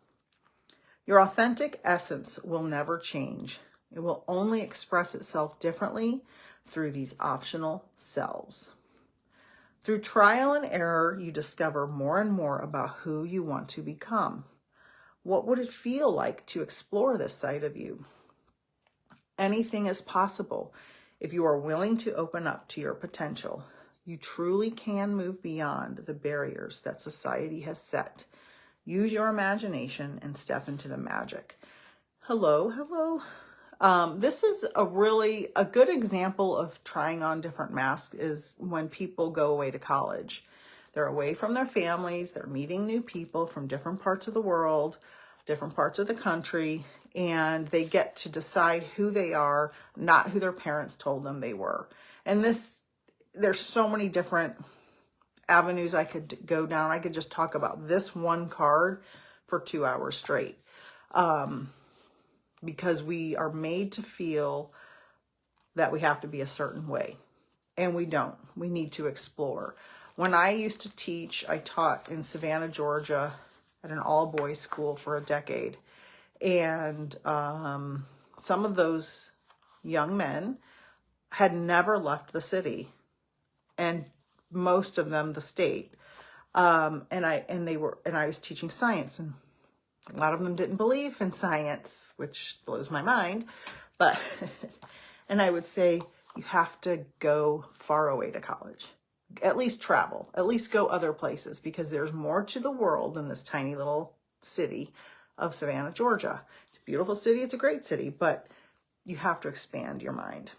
Your authentic essence will never change. It will only express itself differently through these optional selves. Through trial and error, you discover more and more about who you want to become. What would it feel like to explore this side of you? Anything is possible if you are willing to open up to your potential. You truly can move beyond the barriers that society has set. Use your imagination and step into the magic. Hello, hello. This is a good example of trying on different masks is when people go away to college. They're away from their families, they're meeting new people from different parts of the world, different parts of the country, and they get to decide who they are, not who their parents told them they were. And there's so many different avenues I could go down. I could just talk about this one card for 2 hours straight. Because we are made to feel that we have to be a certain way. And we don't. We need to explore. When I used to teach, I taught in Savannah, Georgia at an all-boys school for a decade. And some of those young men had never left the city, and most of them the state. And I was teaching science, and a lot of them didn't believe in science, which blows my mind. But, and I would say, you have to go far away to college. At least travel, at least go other places, because there's more to the world than this tiny little city of Savannah, Georgia. It's a beautiful city. It's a great city, but you have to expand your mind.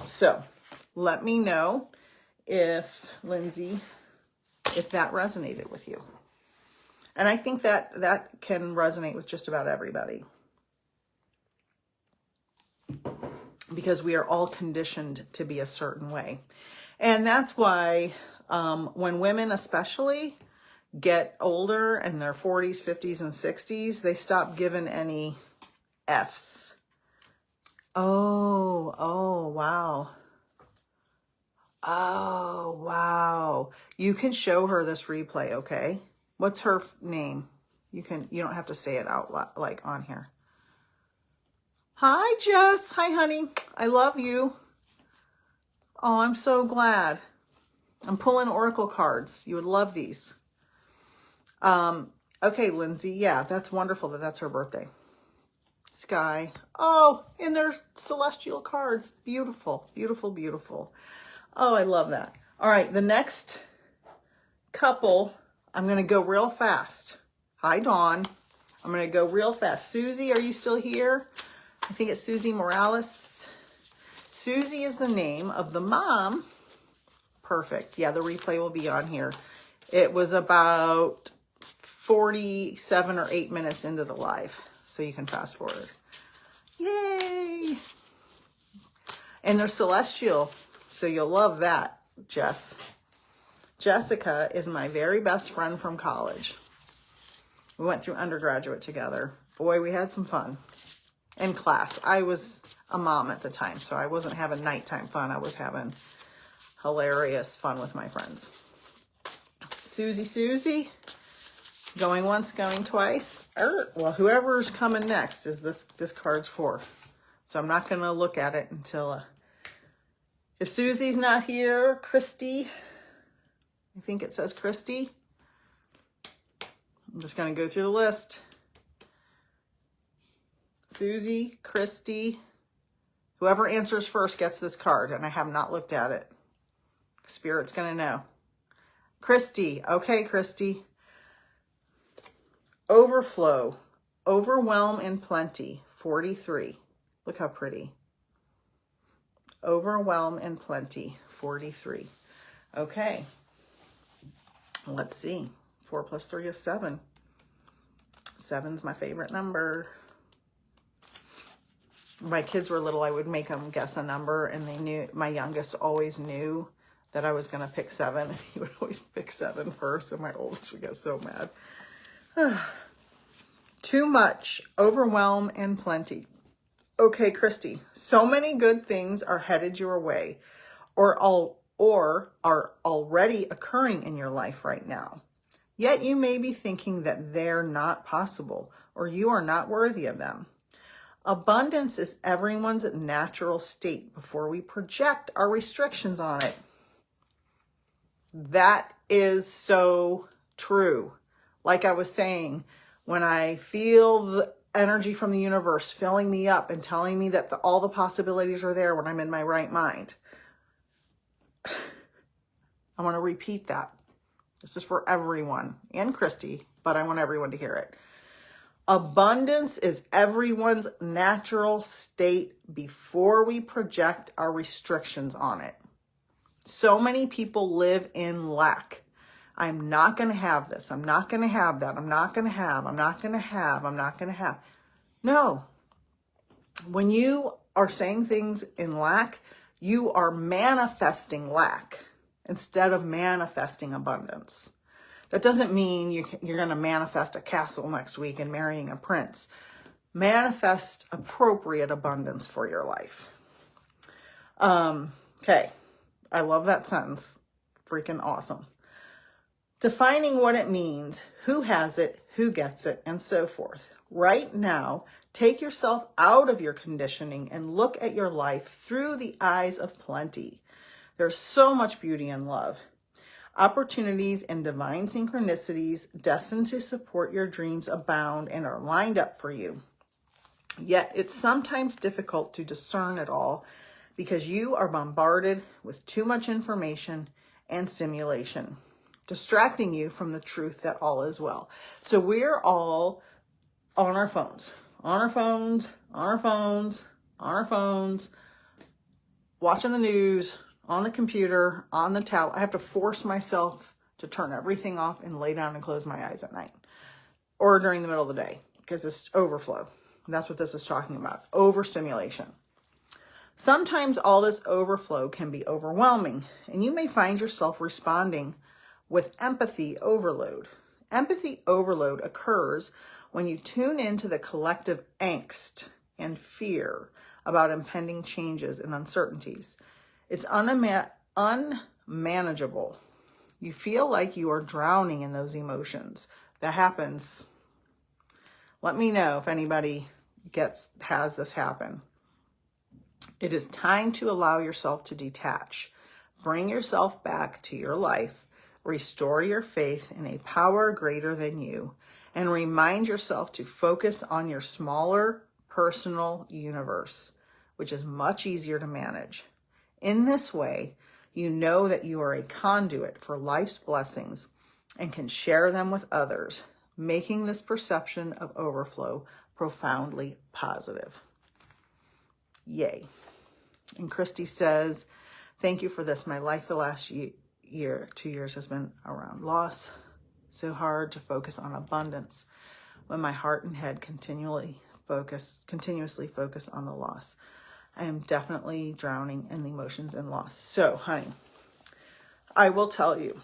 So let me know if, Lindsay, if that resonated with you. And I think that can resonate with just about everybody, because we are all conditioned to be a certain way. And that's why when women especially get older in their 40s, 50s, and 60s, they stop giving any Fs. Oh, wow. Oh, wow. You can show her this replay, okay? What's her name? You don't have to say it out loud, like on here. Hi, Jess. Hi, honey. I love you. Oh, I'm so glad. I'm pulling oracle cards. You would love these. Okay, Lindsay. Yeah, that's wonderful that that's her birthday. Sky. Oh, and they're celestial cards. Beautiful, beautiful, beautiful. Oh, I love that. All right, the next couple, I'm going to go real fast. Hi, Dawn. I'm going to go real fast. Susie, are you still here? I think it's Susie Morales. Susie is the name of the mom. Perfect. Yeah, the replay will be on here. It was about 47 or 8 minutes into the live, so you can fast forward. Yay! And they're celestial, so you'll love that, Jess. Jessica is my very best friend from college. We went through undergraduate together. Boy, we had some fun in class. I was a mom at the time, so I wasn't having nighttime fun. I was having hilarious fun with my friends. Susie, going once, going twice. Well, whoever's coming next is this card's for. So I'm not going to look at it until, if Susie's not here, Christy, I think it says Christy. I'm just going to go through the list. Susie, Christy, whoever answers first gets this card, and I have not looked at it. Spirit's going to know. Christy. Okay, Christy. Overflow, overwhelm and plenty, 43. Look how pretty. Overwhelm and plenty, 43. Okay. Let's see. 4 plus 3 is 7. 7's my favorite number. When my kids were little, I would make them guess a number, and they knew, my youngest always knew that I was going to pick 7. He would always pick 7 first, and my oldest would get so mad. Too much, overwhelm, and plenty. Okay, Christy, so many good things are headed your way, or are already occurring in your life right now. Yet you may be thinking that they're not possible, or you are not worthy of them. Abundance is everyone's natural state before we project our restrictions on it. That is so true. Like I was saying, when I feel the energy from the universe filling me up and telling me that all the possibilities are there when I'm in my right mind, I want to repeat that. This is for everyone and Christy, but I want everyone to hear it. Abundance is everyone's natural state before we project our restrictions on it. So many people live in lack. I'm not going to have this. I'm not going to have that. I'm not going to have. I'm not going to have. I'm not going to have. No. When you are saying things in lack, you are manifesting lack instead of manifesting abundance. That doesn't mean you're going to manifest a castle next week and marrying a prince. Manifest appropriate abundance for your life. Okay. I love that sentence. Freaking awesome. Defining what it means, who has it, who gets it, and so forth. Right now, take yourself out of your conditioning and look at your life through the eyes of plenty. There's so much beauty and love. Opportunities and divine synchronicities destined to support your dreams abound and are lined up for you. Yet it's sometimes difficult to discern it all because you are bombarded with too much information and stimulation, distracting you from the truth that all is well. So we're all on our phones, watching the news, on the computer, on the tablet. I have to force myself to turn everything off and lay down and close my eyes at night or during the middle of the day because it's overflow. And that's what this is talking about, overstimulation. Sometimes all this overflow can be overwhelming, and you may find yourself responding with empathy overload. Empathy overload occurs when you tune into the collective angst and fear about impending changes and uncertainties. It's unmanageable. You feel like you are drowning in those emotions. That happens. Let me know if anybody has this happen. It is time to allow yourself to detach. Bring yourself back to your life. Restore your faith in a power greater than you. And remind yourself to focus on your smaller personal universe, which is much easier to manage. In this way, you know that you are a conduit for life's blessings and can share them with others, making this perception of overflow profoundly positive. Yay. And Christy says, thank you for this. My life the last 2 years has been around loss. So hard to focus on abundance when my heart and head continuously focus on the loss. I am definitely drowning in the emotions and loss. So, honey, I will tell you,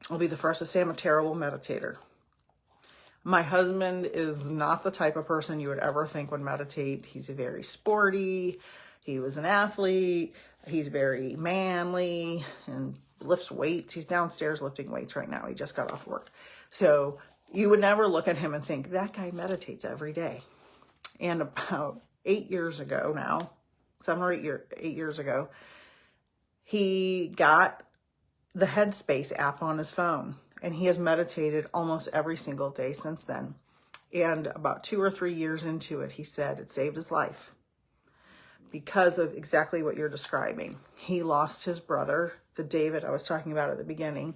I'll be the first to say I'm a terrible meditator. My husband is not the type of person you would ever think would meditate. He's very sporty. He was an athlete. He's very manly and lifts weights. He's downstairs lifting weights right now. He just got off work. So you would never look at him and think, that guy meditates every day. And about 8 years ago now, 8 years ago, he got the Headspace app on his phone, and he has meditated almost every single day since then. And about 2 or 3 years into it, he said it saved his life because of exactly what you're describing. He lost his brother, the David I was talking about at the beginning,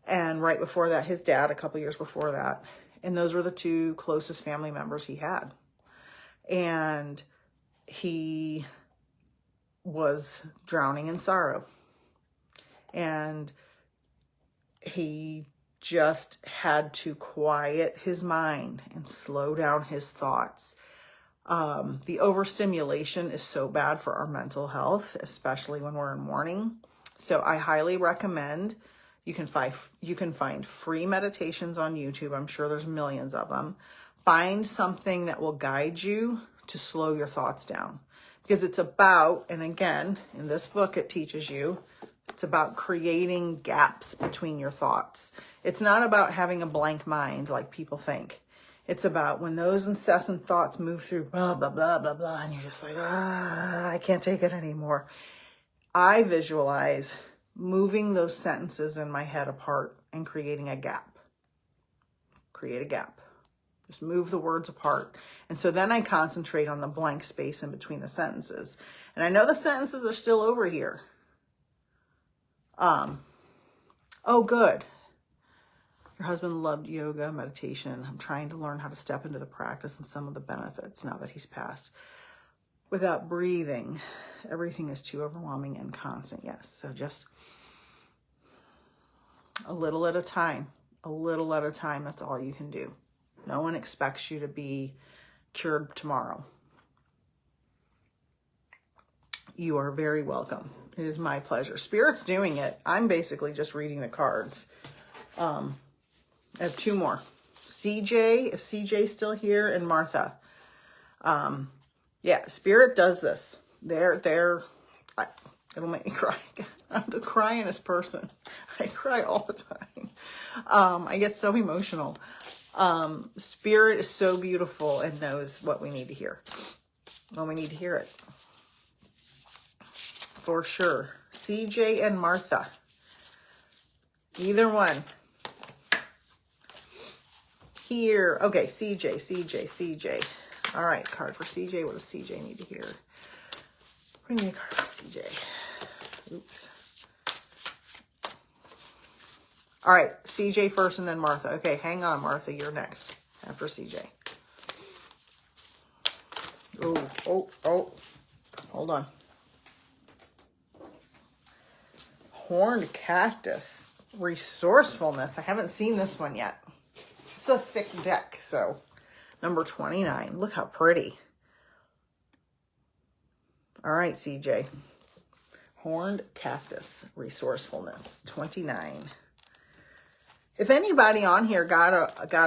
and right before that, his dad, a couple years before that. And those were the 2 closest family members he had. And he was drowning in sorrow. And he just had to quiet his mind and slow down his thoughts. The overstimulation is so bad for our mental health, especially when we're in mourning. So I highly recommend, you can find free meditations on YouTube. I'm sure there's millions of them. Find something that will guide you to slow your thoughts down. Because it's about, and again, in this book it teaches you, it's about creating gaps between your thoughts. It's not about having a blank mind like people think. It's about when those incessant thoughts move through blah, blah, blah, blah, blah, and you're just like, I can't take it anymore. I visualize moving those sentences in my head apart and creating a gap. Create a gap. Just move the words apart. And so then I concentrate on the blank space in between the sentences. And I know the sentences are still over here. Oh, good. Your husband loved yoga, meditation. I'm trying to learn how to step into the practice and some of the benefits now that he's passed. Without breathing, everything is too overwhelming and constant. Yes, so just a little at a time. A little at a time, that's all you can do. No one expects you to be cured tomorrow. You are very welcome. It is my pleasure. Spirit's doing it. I'm basically just reading the cards. I have two more. CJ, if CJ's still here, and Martha. Yeah, Spirit does this. It'll make me cry. I'm the cryingest person. I cry all the time. I get so emotional. Spirit is so beautiful and knows what we need to hear. Well, we need to hear it. For sure. CJ and Martha. Either one. Here. Okay, CJ. All right, card for CJ. What does CJ need to hear? Bring me a card for CJ. Oops. All right, CJ first and then Martha. Okay, hang on, Martha. You're next after CJ. Oh. Hold on. Horned cactus. Resourcefulness. I haven't seen this one yet. It's a thick deck, so number 29. Look how pretty. All right, CJ. Horned cactus. Resourcefulness. 29. If anybody on here got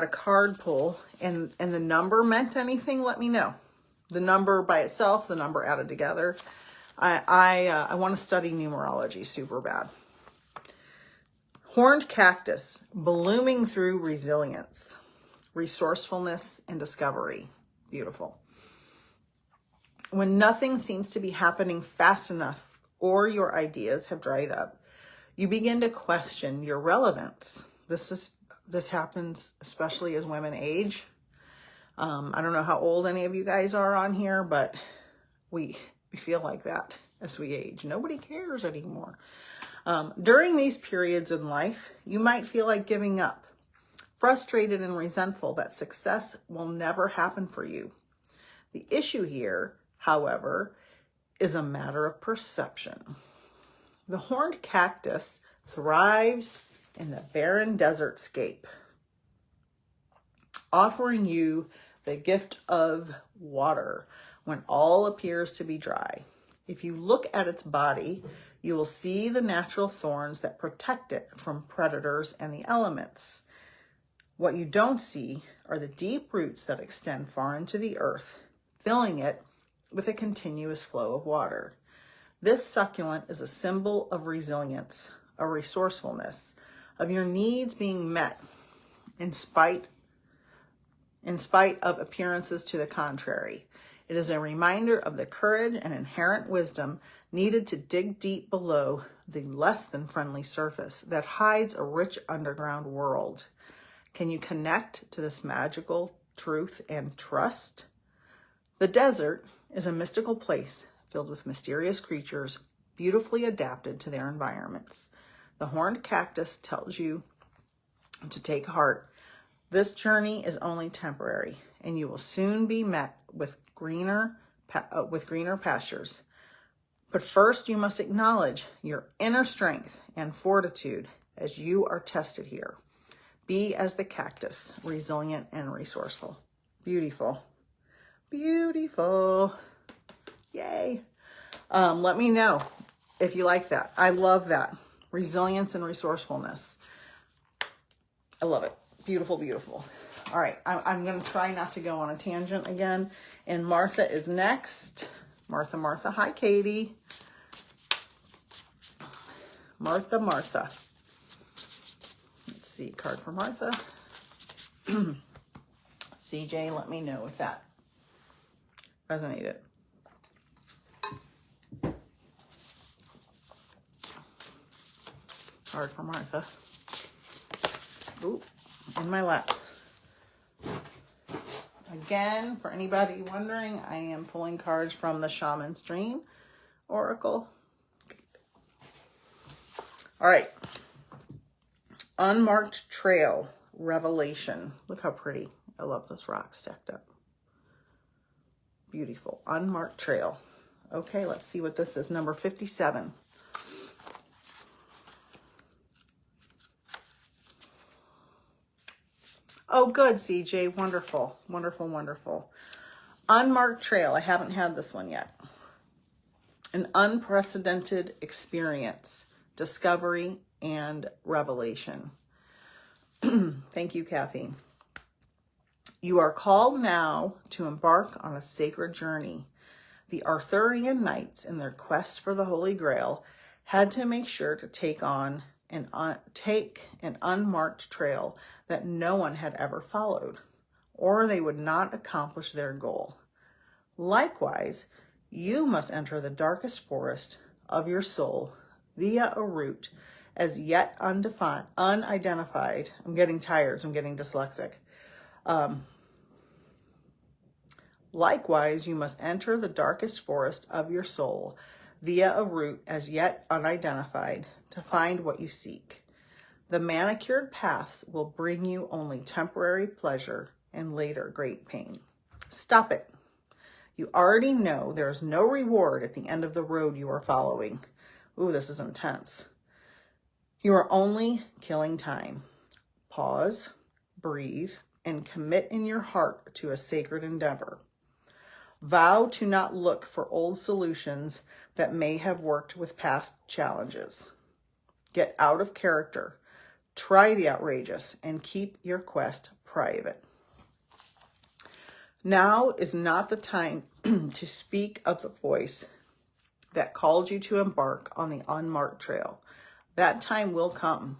a card pull and the number meant anything, let me know. The number by itself, the number added together. I want to study numerology super bad. Horned cactus, blooming through resilience, resourcefulness, and discovery. Beautiful. When nothing seems to be happening fast enough or your ideas have dried up, you begin to question your relevance. This happens especially as women age. I don't know how old any of you guys are on here, but we feel like that as we age. Nobody cares anymore. During these periods in life, you might feel like giving up, frustrated and resentful that success will never happen for you. The issue here, however, is a matter of perception. The horned cactus thrives in the barren desert scape, offering you the gift of water when all appears to be dry. If you look at its body, you will see the natural thorns that protect it from predators and the elements. What you don't see are the deep roots that extend far into the earth, filling it with a continuous flow of water. This succulent is a symbol of resilience, a resourcefulness, of your needs being met in spite of appearances to the contrary. It is a reminder of the courage and inherent wisdom needed to dig deep below the less than friendly surface that hides a rich underground world. Can you connect to this magical truth and trust? The desert is a mystical place filled with mysterious creatures beautifully adapted to their environments. The horned cactus tells you to take heart. This journey is only temporary, and you will soon be met with greener pastures. But first, you must acknowledge your inner strength and fortitude as you are tested here. Be as the cactus, resilient and resourceful. Beautiful. Beautiful. Yay. Let me know if you like that. I love that. Resilience and resourcefulness. I love it. Beautiful, beautiful. All right, I'm going to try not to go on a tangent again. And Martha is next. Martha. Hi, Katie. Martha. Let's see, card for Martha. CJ, let me know if that resonated. Card for Martha. Ooh, in my lap. Again, for anybody wondering, I am pulling cards from the Shaman's Dream Oracle. All right. Unmarked trail. revelation. Look how pretty. I love this rock stacked up. Beautiful. Unmarked trail. Okay, let's see what this is. Number 57. Oh, good, CJ. Wonderful. Wonderful, wonderful. Unmarked trail. I haven't had this one yet. An unprecedented experience, discovery, and revelation. Thank you, Kathy. You are called now to embark on a sacred journey. The Arthurian knights, in their quest for the Holy Grail, had to make sure to take an unmarked trail that no one had ever followed, or they would not accomplish their goal. Likewise, you must enter the darkest forest of your soul via a route as yet unidentified. I'm getting tired, so I'm getting dyslexic. Likewise, you must enter the darkest forest of your soul via a route as yet unidentified to find what you seek. The manicured paths will bring you only temporary pleasure and later great pain. Stop it. You already know there is no reward at the end of the road you are following. Ooh, this is intense. You are only killing time. Pause, breathe, and commit in your heart to a sacred endeavor. Vow to not look for old solutions that may have worked with past challenges. Get out of character. Try the outrageous and keep your quest private. Now is not the time to speak of the voice that called you to embark on the unmarked trail. That time will come.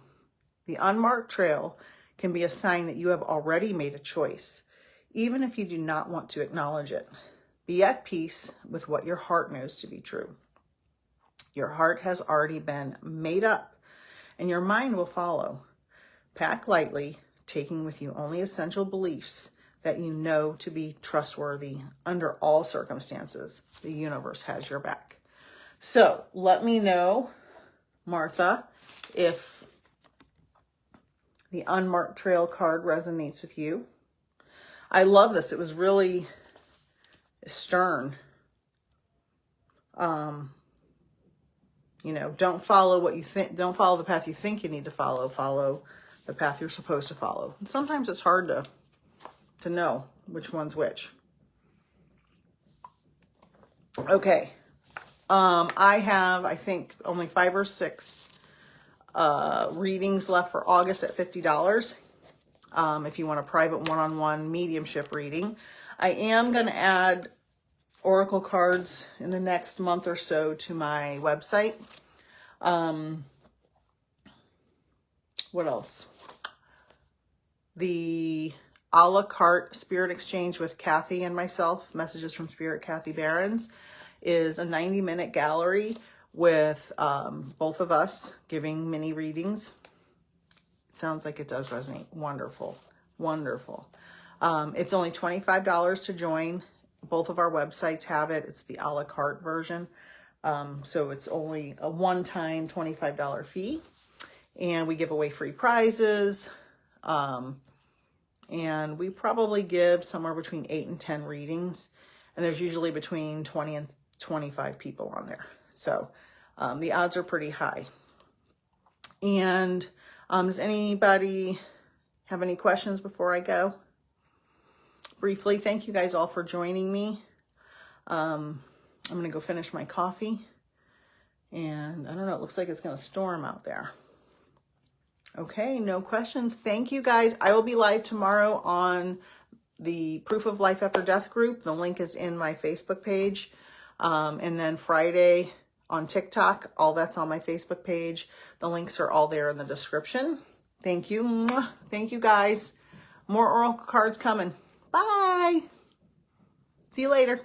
The unmarked trail can be a sign that you have already made a choice, even if you do not want to acknowledge it. Be at peace with what your heart knows to be true. Your heart has already been made up, and your mind will follow. Pack lightly, taking with you only essential beliefs that you know to be trustworthy under all circumstances. The universe has your back. So let me know, Martha, if the unmarked trail card resonates with you. I love this. It was really stern. Don't follow what you think. Don't follow the path you think you need to follow. Follow the path you're supposed to follow. And sometimes it's hard to know which one's which. Okay. I have, I think, only 5 or 6 readings left for August at $50. If you want a private one-on-one mediumship reading. I am going to add oracle cards in the next month or so to my website. What else? The a la carte spirit exchange with Kathy and myself, Messages from Spirit, Kathy Behrens, is a 90-minute gallery with both of us giving mini readings. It sounds like it does resonate. Wonderful. Wonderful. It's only $25 to join. Both of our websites have it. It's the a la carte version. So it's only a one-time $25 fee. And we give away free prizes. And we probably give somewhere between 8 and 10 readings. And there's usually between 20 and 25 people on there. So the odds are pretty high. And does anybody have any questions before I go? Briefly, thank you guys all for joining me. I'm going to go finish my coffee. And I don't know, it looks like it's going to storm out there. Okay, no questions. Thank you guys. I will be live tomorrow on the Proof of Life After Death group. The link is in my Facebook page. And then Friday on TikTok, all that's on my Facebook page. The links are all there in the description. Thank you. Thank you guys. More oracle cards coming. Bye. See you later.